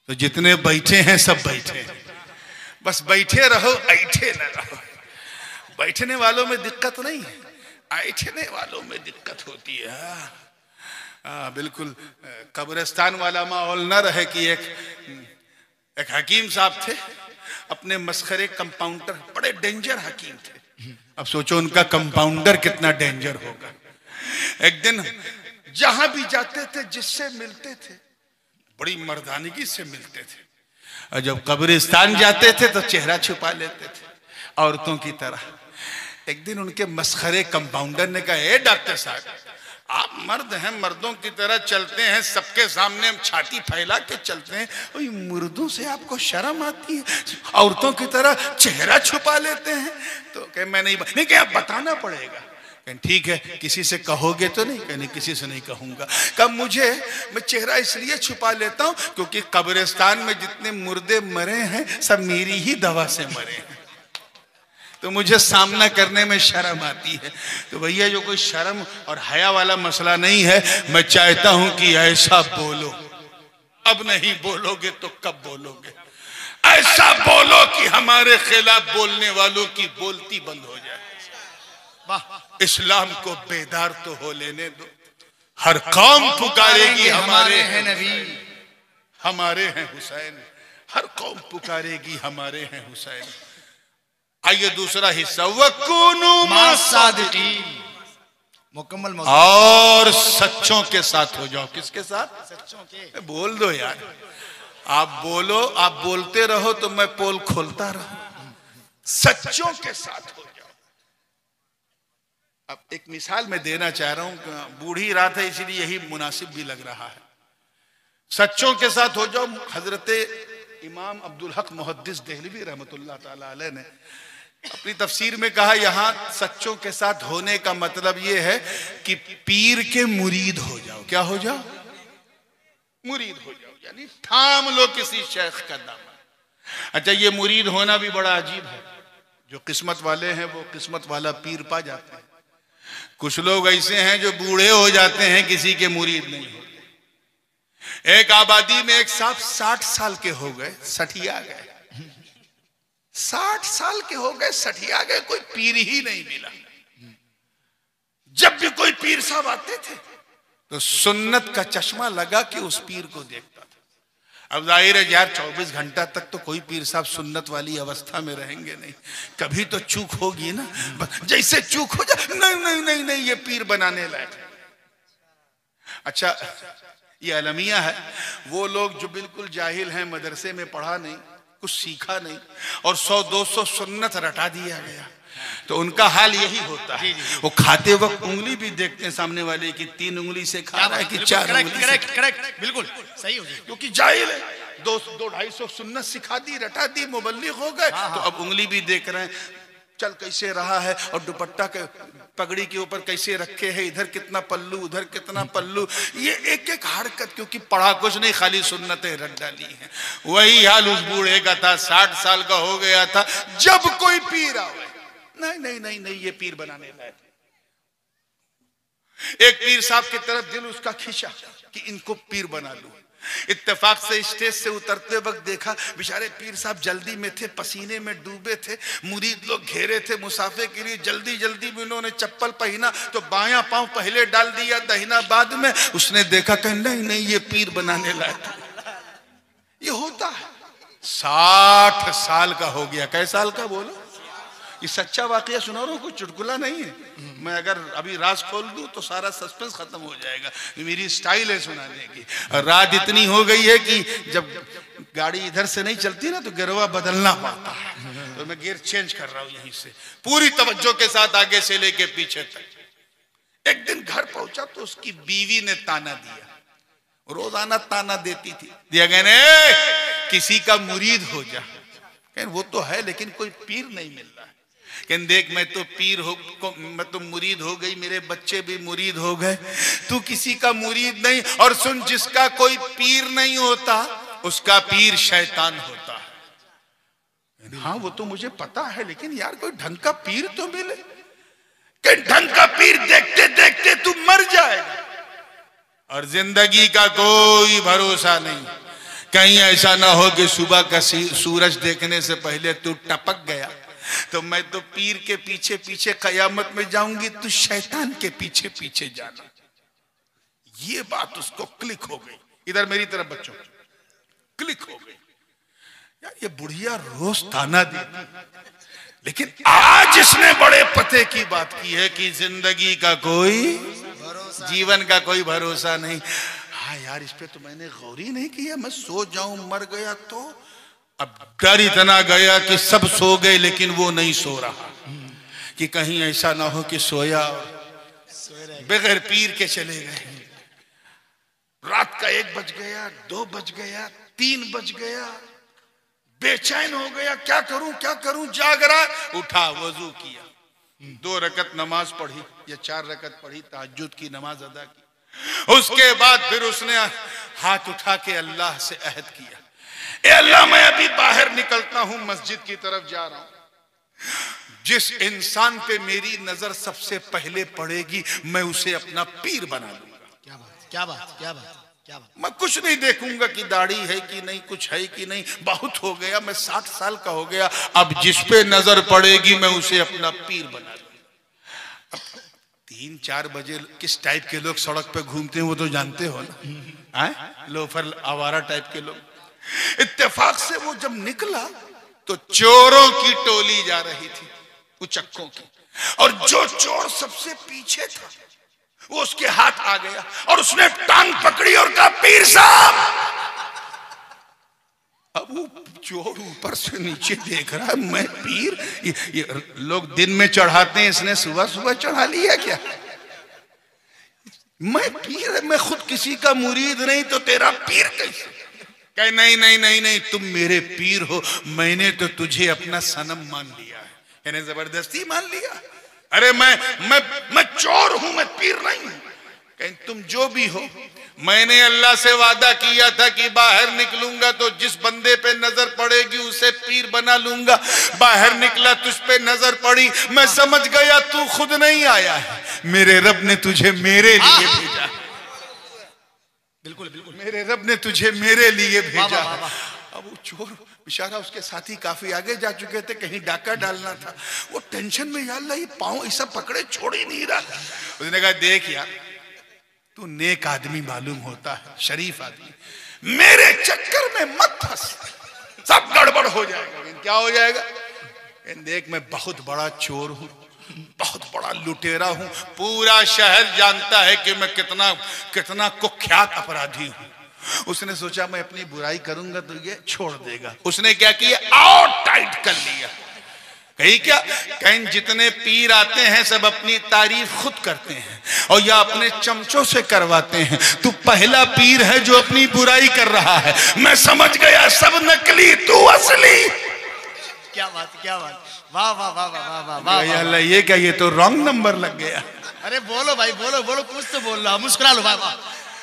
तो जितने बैठे हैं सब बैठे हैं। बस बैठे रहो, ऐठे न रहो। बैठने वालों में दिक्कत नहीं है, ऐठने वालों में दिक्कत होती है। बिल्कुल कब्रिस्तान वाला माहौल न रहे कि एक हकीम साहब थे, अपने मस्खरे कंपाउंडर, बड़े डेंजर हकीम थे। अब सोचो उनका कंपाउंडर कितना डेंजर होगा। एक दिन जहां भी जाते थे, जिससे मिलते थे, बड़ी मर्दानगी से मिलते थे, और जब कब्रिस्तान जाते थे तो चेहरा छुपा लेते थे औरतों की तरह। एक दिन उनके मस्खरे कंपाउंडर ने कहा, ए डॉक्टर साहब, आप मर्द हैं, मर्दों की तरह चलते हैं, सबके सामने हम छाती फैला के चलते हैं, और मुर्दों से आपको शर्म आती है, औरतों की तरह चेहरा छुपा लेते हैं? तो कहे मैं नहीं क्या बताना पड़ेगा। ठीक है, किसी से कहोगे तो नहीं? कहने किसी से नहीं कहूंगा। कब मैं चेहरा इसलिए छुपा लेता हूं क्योंकि कब्रिस्तान में जितने मुर्दे मरे हैं सब मेरी ही दवा से मरे हैं, तो मुझे सामना करने में शर्म आती है। तो भैया जो कोई शर्म और हया वाला मसला नहीं है, मैं चाहता हूं कि ऐसा बोलो। अब नहीं बोलोगे तो कब बोलोगे? ऐसा बोलो कि हमारे खिलाफ बोलने वालों की बोलती बंद हो जाए। इस्लाम को बेदार तो हो लेने दो। हर कौम पुकारेगी हमारे हैं नबी, हमारे हैं हुसैन। हर कौम पुकारेगी हमारे हैं हुसैन। आइए दूसरा हिस्सा, वकुनु मासादिकीन, मुकम्मल और सच्चों के साथ हो जाओ। किसके साथ? सच्चों के। बोल दो यार, आप बोलो, आप बोलते रहो तो मैं पोल खोलता रहूं। सच्चों के साथ हो जाओ। अब एक मिसाल मैं देना चाह रहा हूं, बूढ़ी रात है इसलिए यही मुनासिब भी लग रहा है। सच्चों के साथ हो जाओ। हजरत इमाम अब्दुल हक मुहद्दिस देहलवी रहमतुल्लाह ताला अलैह ने अपनी तफसीर में कहा, यहां सच्चों के साथ होने का मतलब यह है कि पीर के मुरीद हो जाओ। क्या हो जाओ? मुरीद हो जाओ, यानी थाम लो किसी शेख का दामन। अच्छा, ये मुरीद होना भी बड़ा अजीब है। जो किस्मत वाले हैं वो किस्मत वाला पीर पा जाते हैं। कुछ लोग ऐसे हैं जो बूढ़े हो जाते हैं, किसी के मुरीद नहीं होते। एक आबादी में एक साहब 60 साल के हो गए, सठिया गए। 60 साल के हो गए, सठिया गए, कोई पीर ही नहीं मिला। जब भी कोई पीर साहब आते थे तो सुन्नत का चश्मा लगा कि उस पीर को देखता था। अब जाहिर है यार 24 घंटा तक तो कोई पीर साहब सुन्नत वाली अवस्था में रहेंगे नहीं, कभी तो चूक होगी ना। जैसे चूक हो जाए, नहीं नहीं नहीं नहीं ये पीर बनाने लायक। अच्छा, ये अलमिया है। वो लोग जो बिल्कुल जाहिल हैं, मदरसे में पढ़ा नहीं, कुछ सीखा नहीं, और 100-200 सुन्नत रटा दिया गया, तो उनका हाल यही होता है। वो खाते वक्त उंगली भी देखते हैं सामने वाले की, 3 उंगली से खा रहा है कि 4 उंगली से। करेक्ट, बिल्कुल सही हो गया, क्योंकि जाहिल है। 200-250 सुन्नत सिखा दी, रटा दी, मुबल्लिग हो गए। तो अब उंगली भी देख रहे हैं, चल कैसे रहा है, और दुपट्टा के पगड़ी के ऊपर कैसे रखे हैं, इधर कितना पल्लू, उधर कितना पल्लू, ये एक एक हरकत, क्योंकि पढ़ा कुछ नहीं, खाली सुन्नतें रट डाली हैं। वही हाल उस बूढ़े का था, 60 साल का हो गया था। जब कोई पीर आवे, नहीं नहीं नहीं नहीं ये पीर बनाने लायक। एक पीर साहब की तरफ दिल उसका खींचा कि इनको पीर बना लूं। इत्तेफाक से स्टेज से उतरते वक्त देखा, बेचारे पीर साहब जल्दी में थे, पसीने में डूबे थे, मुरीद लोग घेरे थे मुसाफे के लिए। जल्दी जल्दी में उन्होंने चप्पल पहना तो बायां पांव पहले डाल दिया, दाहिना बाद में। उसने देखा कि नहीं नहीं ये पीर बनाने लायक। ये होता है। 60 साल का हो गया। कै साल का बोलो? ये सच्चा वाकया सुना रहा हूं, कोई चुटकुला नहीं है। मैं अगर अभी राज खोल दूं तो सारा सस्पेंस खत्म हो जाएगा। मेरी स्टाइल है सुनाने की। और रात इतनी हो गई है कि जब गाड़ी इधर से नहीं चलती ना तो गिरवा बदलना पड़ता है, तो मैं गियर चेंज कर रहा हूं यहीं से, पूरी तवज्जो के साथ आगे से लेके पीछे तक। एक दिन घर पहुंचा तो उसकी बीवी ने ताना दिया। रोजाना ताना देती थी, दिया गया किसी का मुरीद हो जा। वो तो है लेकिन कोई पीर नहीं मिल रहा है। कहने देख, मैं तो पीर हो, मैं तो मुरीद हो गई, मेरे बच्चे भी मुरीद हो गए, तू किसी का मुरीद नहीं। और सुन, जिसका कोई पीर नहीं होता उसका पीर शैतान होता है। हाँ वो तो मुझे पता है, लेकिन यार कोई ढंग का पीर तो मिले। कि ढंग का पीर देखते देखते तू मर जाएगा, और जिंदगी का कोई भरोसा नहीं। कहीं ऐसा ना हो कि सुबह का सूरज देखने से पहले तू टपक गया, तो मैं तो पीर के पीछे पीछे कयामत में जाऊंगी, तू शैतान के पीछे पीछे जाना। ये बात उसको क्लिक हो गई। इधर मेरी तरफ बच्चों क्लिक हो गई। यार ये बुढ़िया रोज ताना देती, लेकिन आज इसने बड़े पते की बात की है कि जिंदगी का कोई, जीवन का कोई भरोसा नहीं। हाँ यार, इस पे तो मैंने गौर ही नहीं किया, मैं सो जाऊं मर गया तो। अब डर इतना गया कि सब सो गए लेकिन वो नहीं सो रहा, कि कहीं ऐसा ना हो कि सोया बगैर पीर के चले गए। रात का 1 बज गया, 2 बज गया, 3 बज गया, बेचैन हो गया, क्या करूं क्या करूं, जाग रहा, उठा, वजू किया, 2 रकत नमाज पढ़ी या 4 रकत पढ़ी, तहज्जुद की नमाज अदा की। उसके बाद फिर उसने हाथ उठा के अल्लाह से अहद किया, ए अल्लाह मैं अभी बाहर निकलता हूं, मस्जिद की तरफ जा रहा हूं, जिस इंसान पे मेरी नजर सबसे पहले पड़ेगी मैं उसे अपना पीर बना लूंगा। क्या बात, क्या बात, क्या बात, क्या बात। मैं कुछ नहीं देखूंगा कि दाढ़ी है कि नहीं, कुछ है कि नहीं, बहुत हो गया, मैं 60 साल का हो गया, अब जिस पे नजर पड़ेगी मैं उसे अपना पीर बना लूंगा। 3-4 बजे किस टाइप के लोग सड़क पे घूमते हैं वो तो जानते हो ना, लोफर आवारा टाइप के लोग। इत्तेफाक से वो जब निकला तो चोरों की टोली जा रही थी, उचक्कों की, और जो चोर सबसे पीछे था वो उसके हाथ आ गया और उसने टांग पकड़ी और कहा, पीर साहब। अब वो चोर ऊपर से नीचे देख रहा है, मैं पीर, ये लोग दिन में चढ़ाते हैं, इसने सुबह सुबह चढ़ा लिया क्या? मैं पीर, मैं खुद किसी का मुरीद नहीं तो तेरा पीर कैसे? कहे नहीं नहीं नहीं नहीं, तुम मेरे पीर हो, मैंने तो तुझे अपना सनम मान लिया है। यानी जबरदस्ती मान लिया। अरे मैं चोर हूं, मैं पीर नहीं हूं। कहीं तुम जो भी हो, मैंने अल्लाह से वादा किया था कि बाहर निकलूंगा तो जिस बंदे पे नजर पड़ेगी उसे पीर बना लूंगा। बाहर निकला, तुझ पे नजर पड़ी, मैं समझ गया तू खुद नहीं आया है, मेरे रब ने तुझे मेरे लिए भेजा। बिल्कुल बिल्कुल, मेरे रब ने तुझे मेरे लिए भेजा। अब वो चोर बेचारा, उसके साथी काफी आगे जा चुके थे, कहीं डाका डालना था, वो टेंशन में, या अल्लाह ये पांव ऐसा पकड़े छोड़ ही नहीं रहा। उसने कहा, देख यार तू नेक आदमी मालूम होता है, शरीफ आदमी, मेरे चक्कर में मत फंस, सब गड़बड़ हो जाएगा। क्या हो जाएगा? देख मैं बहुत बड़ा चोर हूं, बहुत बड़ा लुटेरा हूं, पूरा शहर जानता है कि मैं कितना कुख्यात अपराधी हूं। उसने सोचा मैं अपनी बुराई करूंगा तो ये छोड़ देगा। उसने क्या किया, और टाइट कर लिया। कहीं क्या, कहीं जितने पीर आते हैं सब अपनी तारीफ खुद करते हैं और या अपने चमचों से करवाते हैं। तू पहला पीर है जो अपनी बुराई कर रहा है। मैं समझ गया सब नकली, तू असली। क्या बात, क्या बात, वाह वाह वाह वाह वाह वाह। अल्लाह, ये क्या, ये तो रॉन्ग नंबर लग गया। अरे बोलो भाई, बोलो बोलो, कुछ तो बोल रहा, मुस्कुरा लो। वाह वाह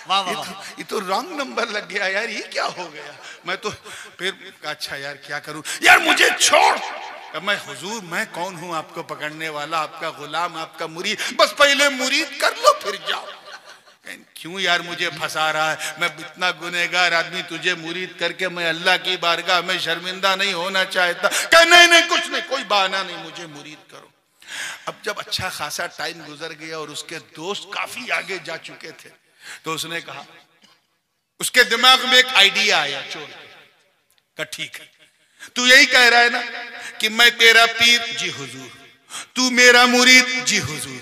वाह वाह, ये तो रॉन्ग नंबर लग गया यार, ये क्या हो गया? मैं तो फिर अच्छा यार क्या करूं यार, मुझे छोड़। मैं हुजूर, मैं कौन हूं आपको पकड़ने वाला, आपका गुलाम, आपका मुरीद, बस पहले मुरीद कर लो फिर जाओ। क्यों यार मुझे फंसा रहा है? मैं इतना गुनहगार आदमी, तुझे मुरीद करके मैं अल्लाह की बारगाह में शर्मिंदा नहीं होना चाहता। कह नहीं नहीं, कुछ नहीं, कोई बहाना नहीं, मुझे मुरीद करो। अब जब अच्छा खासा टाइम गुजर गया और उसके दोस्त काफी आगे जा चुके थे तो उसने कहा, उसके दिमाग में एक आइडिया आया चोर का, ठीक है तू यही कह रहा है ना कि मैं तेरा पीर, जी हुजूर, तू मेरा मुरीद, जी हुजूर,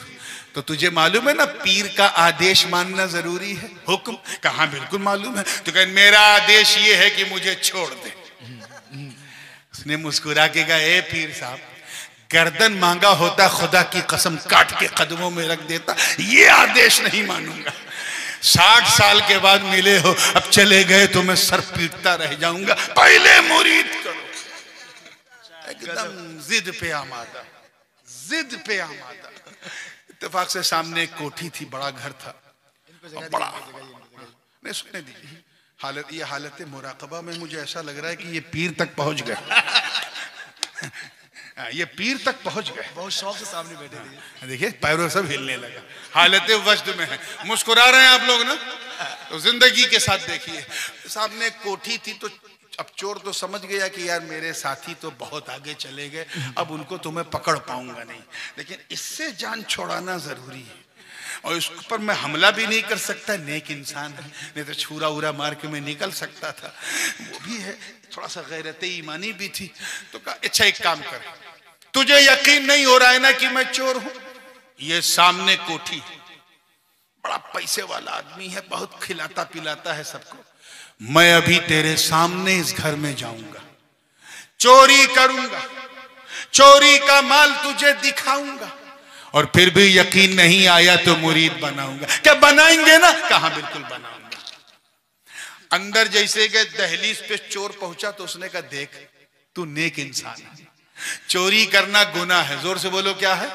तो तुझे मालूम है ना पीर का आदेश मानना जरूरी है, हुक्म? कहाँ, बिल्कुल मालूम है। तो कह मेरा आदेश ये है कि मुझे छोड़ दे। उसने मुस्कुरा के कहा, ए पीर साहब, गर्दन मांगा होता खुदा की कसम काट के कदमों में रख देता, ये आदेश नहीं मानूंगा। 60 साल के बाद मिले हो, अब चले गए तो मैं सर पीटता रह जाऊंगा, पहले मुरीद करो। एकदम जिद पे आमादा, जिद पे आमादा। इत्तेफाक से सामने एक कोठी थी, बड़ा घर था, बड़ा। नहीं सुनने दीजिए, हालत, ये हालत मुराकबा में मुझे ऐसा लग रहा है कि ये पीर तक पहुंच गए। ये पीर तक पहुंच गए, बहुत शौक से सामने बैठे थे। देखिए पैरों सब हिलने लगा, हालत वजद में है। मुस्कुरा रहे हैं आप लोग ना, तो जिंदगी के साथ देखिए। सामने कोठी थी तो अब चोर तो समझ गया कि यार मेरे साथी तो बहुत आगे चले गए, अब उनको तो मैं पकड़ पाऊंगा नहीं, लेकिन इससे जान छुड़ाना जरूरी है और इस पर मैं हमला भी नहीं कर सकता, नेक इंसान है, नहीं तो छुरा उरा मार के मैं निकल सकता था। वो भी है, थोड़ा सा गैरत ईमानी भी थी। तो कहा, अच्छा एक काम कर, तुझे यकीन नहीं हो रहा है ना कि मैं चोर हूं? ये सामने कोठी, बड़ा पैसे वाला आदमी है, बहुत खिलाता पिलाता है सबको। मैं अभी तेरे सामने इस घर में जाऊंगा, चोरी करूंगा, चोरी का माल तुझे दिखाऊंगा, और फिर भी यकीन नहीं आया तो मुरीद बनाऊंगा। क्या बनाएंगे ना? कहां, बिल्कुल बनाऊंगा। अंदर जैसे के दहलीज पे चोर पहुंचा तो उसने कहा, देख तू नेक इंसान है, चोरी करना गुनाह है। जोर से बोलो, क्या है?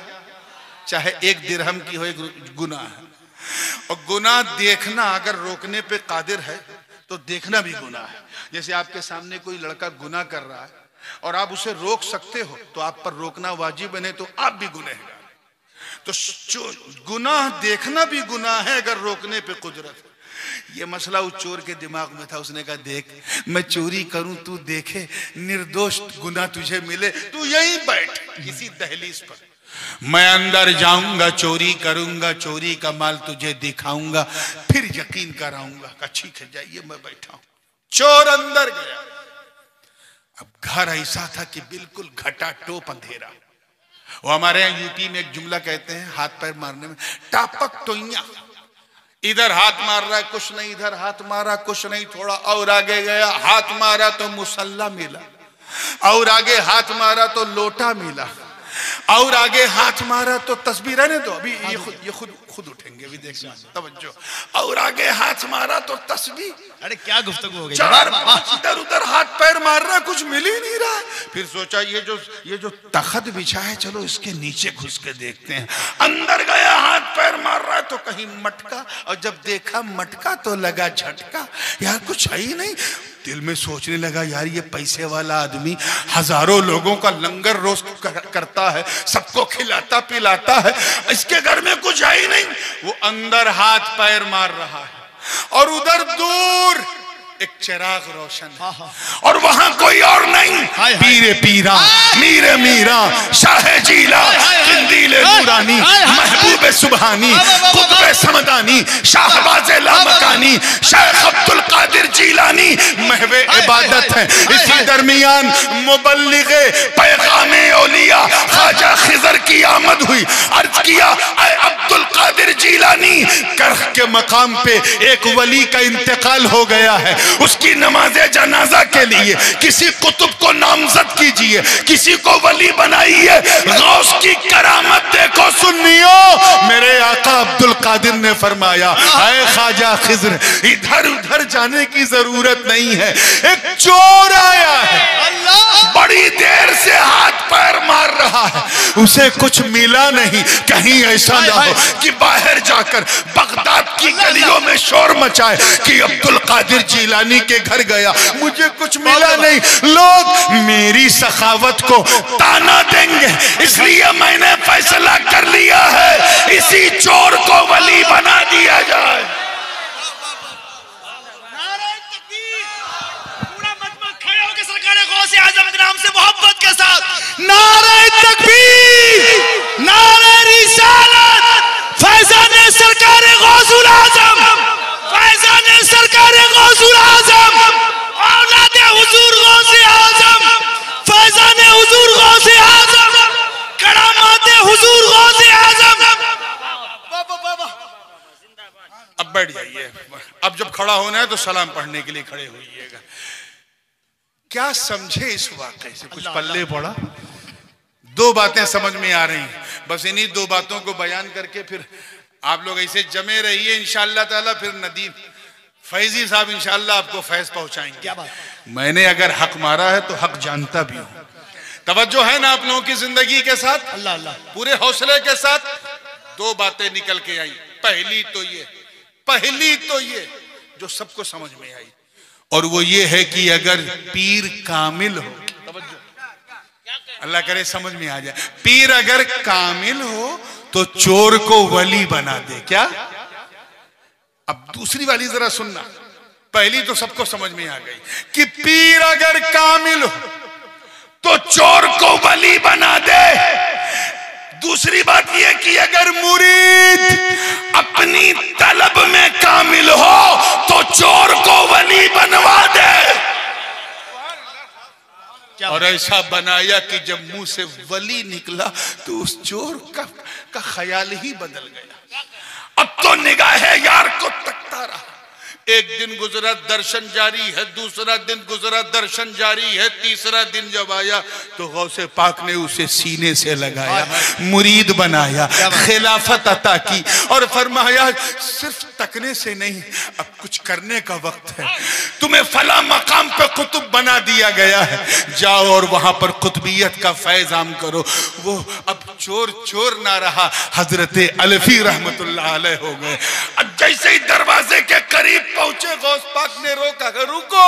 चाहे 1 दिरहम की हो, एक गुनाह है। और गुनाह देखना अगर रोकने पे कादिर है तो देखना भी गुनाह है। जैसे आपके सामने कोई लड़का गुनाह कर रहा है और आप उसे रोक सकते हो तो आप पर रोकना वाजिब है, तो आप भी गुनहगार। तो गुनाह देखना भी गुनाह है अगर रोकने पे कुदरत है। ये मसला उस चोर के दिमाग में था। उसने कहा, देख मैं चोरी करूं, तू देखे, निर्दोष गुनाह तुझे मिले, तू यहीं बैठ इसी दहलीज पर, मैं अंदर जाऊंगा, चोरी करूंगा, चोरी का माल तुझे दिखाऊंगा, फिर यकीन कराऊंगा। ठीक है, जाइए, मैं बैठा हूं। चोर अंदर गया। अब घर ऐसा था कि बिल्कुल घटाटोप अंधेरा। वो हमारे यहाँ यूपी में एक जुमला कहते हैं हाथ पैर मारने में, टापक टोइया। इधर हाथ मार रहा है, कुछ नहीं, इधर हाथ मारा, कुछ नहीं, थोड़ा और आगे गया, हाथ मारा तो मुसल्ला मिला, और आगे हाथ मारा तो लोटा मिला, और आगे हाथ मारा तो तस्बीर, रहने दो अभी, ये खुद उठेंगे, अभी देखना, तवज्जो। और आगे हाथ मारा तो तस्बीह। अरे क्या गुफ्तगू हो गई। इधर उधर हाथ पैर मार रहा है, कुछ मिल ही नहीं रहा है। फिर सोचा ये जो तख्त बिछा है, चलो इसके नीचे घुस के देखते हैं। अंदर गया, हाथ पैर मार रहा है तो कहीं मटका, और जब देखा मटका तो लगा झटका, यार कुछ है ही नहीं। दिल में सोचने लगा, यार ये पैसे वाला आदमी हजारों लोगों का लंगर रोज करता है, सबको खिलाता पिलाता है, इसके घर में कुछ है ही नहीं। वो अंदर हाथ पैर मार रहा है और उधर दूर एक चिराग रोशन है, और वहां कोई और नहीं, पीरे पीरा, मीरे मीरा, शाह जीला, किंदीले नूरानी, महबूबे सुबहानी, कुतुबे समदानी, शाहबाजे लामकानी, शेख अब्दुल कादिर जीलानी महवे इबादत है। इसी दरमियान मुबल्लिगे पैगामे औलिया ख्वाजा खिजर की आमद हुई। अर्ज किया, अब्दुल कादिर जीलानी, करख के मकाम पे एक वली का इंतकाल हो गया है, उसकी नमाज़े जनाजा के लिए किसी कुतुब को नामजद कीजिए, किसी को वली बनाइए। गौस की करामत देखो सुन्नियों। मेरे आका अब्दुल कादिर ने फरमाया, ऐ ख्वाजा खिजर, इधर उधर जाने की जरूरत नहीं है, एक चोर आया है, बड़ी देर से हाथ पैर मार रहा है, उसे कुछ मिला नहीं। कहीं ऐसा ना हो कि बाहर जाकर बगदाद की गलियों में शोर मचाए कि अब्दुल कादिर जीलानी के घर गया, मुझे कुछ मिला नहीं। लोग मेरी सखावत को ताना देंगे, इसलिए मैंने फैसला कर लिया है, इसी चोर को वली बना दिया जाए। आजम से मोहब्बत के साथ नारे तकबीर, नारे रिसालत, फैज़ान सरकार गौसुल आज़म, फैज़ान सरकार गौसुल आज़म, औलादे हुजूर गौसे आज़म, फैज़ान हुजूर गौसे आज़म, करामाते हुजूर गौसे आज़म। अब बैठ जाइए। अब जब खड़ा होना है तो सलाम पढ़ने के लिए खड़े होइएगा। क्या समझे इस वाक़े से? कुछ पल्ले पड़ा? 2 बातें समझ में आ रही हैं, बस इन्हीं 2 बातों को बयान करके फिर आप लोग ऐसे जमे रहिए इंशाअल्लाह ताला। फिर नदीम फैजी साहब इंशाअल्लाह आपको फैज पहुंचाएंगे। क्या बात? मैंने अगर हक मारा है तो हक जानता भी हूं। तवज्जो है ना आप लोगों की जिंदगी के साथ? अल्लाह अल्लाह। पूरे हौसले के साथ 2 बातें निकल के आई। पहली तो ये जो सबको समझ में आई, और वो ये है कि अगर पीर कामिल हो, अल्लाह करे समझ में आ जाए, पीर अगर कामिल हो तो चोर को वली बना दे। क्या? अब दूसरी वाली जरा सुनना। पहली तो सबको समझ में आ गई कि पीर अगर कामिल हो तो चोर को वली बना दे। दूसरी बात यह कि अगर मुरीद अपनी तलब में कामिल हो तो चोर को वली बनवा दे। और ऐसा बनाया कि जब मुंह से वली निकला तो उस चोर का ख्याल ही बदल गया। अब तो निगाहे यार को तकता रहा। एक दिन गुजरा दर्शन जारी है, दूसरा दिन गुजरा दर्शन जारी है, तीसरा दिन जब आया तो गौसे पाक ने उसे सीने से लगाया, मुरीद बनाया, खिलाफत अता की और फरमाया सिर्फ तकने से नहीं, अब कुछ करने का वक्त है। तुम्हें फला मकाम पे कुतुब बना दिया गया है, जाओ और वहां पर कुतुबियत का फैज आम करो। वो अब चोर चोर ना रहा, हजरत अलफी रहमतुल्लाह अलैह हो गए। अब जैसे ही दरवाजे के करीब पहुंचे गौस पाक ने रोका, रुको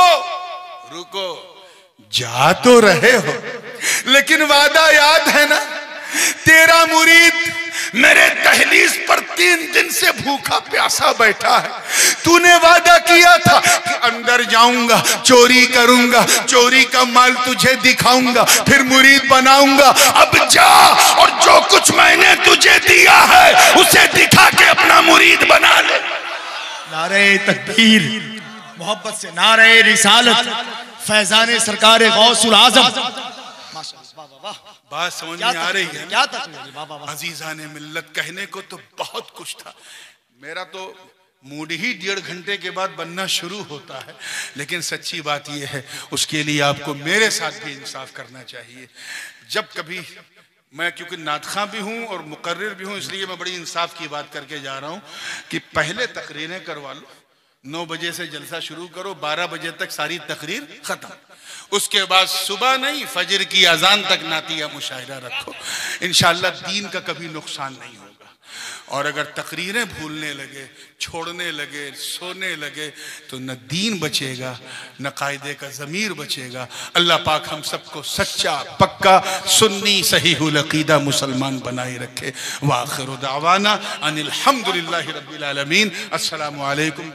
रुको, जा तो रहे हो लेकिन वादा याद है ना, तेरा मुरीद मेरे दहलीज पर 3 दिन से भूखा प्यासा बैठा है। तूने वादा किया था कि अंदर जाऊंगा, चोरी करूंगा, चोरी का माल तुझे दिखाऊंगा, फिर मुरीद बनाऊंगा। अब जा और जो कुछ मैंने तुझे दिया है उसे दिखा के अपना मुरीद बना ले। नारे तकबीर, मोहब्बत से नारे रिसालत, फैजाने सरकार गौसुल आजम। बात समझ में आ रही है? क्या तकबीर अजीजा ने मिल्लत कहने को तो बहुत कुछ था, मेरा तो मूड ही 1.5 घंटे के बाद बनना शुरू होता है, लेकिन सच्ची बात यह है उसके लिए आपको मेरे साथ भी इंसाफ करना चाहिए। जब कभी मैं, क्योंकि नातखा भी हूँ और मुकर्रिर भी हूँ, इसलिए मैं बड़ी इंसाफ की बात करके जा रहा हूँ कि पहले तकरीरें करवा लो, 9 बजे से जलसा शुरू करो, 12 बजे तक सारी तकरीर खत्म, उसके बाद सुबह नहीं फजर की अजान तक नातिया मुशायरा रखो, इंशाअल्लाह दीन का कभी नुकसान नहीं होगा। और अगर तकरीरें भूलने लगे, छोड़ने लगे, सोने लगे तो न दीन बचेगा न कायदे का ज़मीर बचेगा। अल्लाह पाक हम सबको सच्चा पक्का सुन्नी सहीहुल अक़ीदा मुसलमान बनाए रखे। व आखिरु दावाना अनिल हम्दुलिल्लाहि रब्बिल आलमीन। अस्सलामु अलैकुम।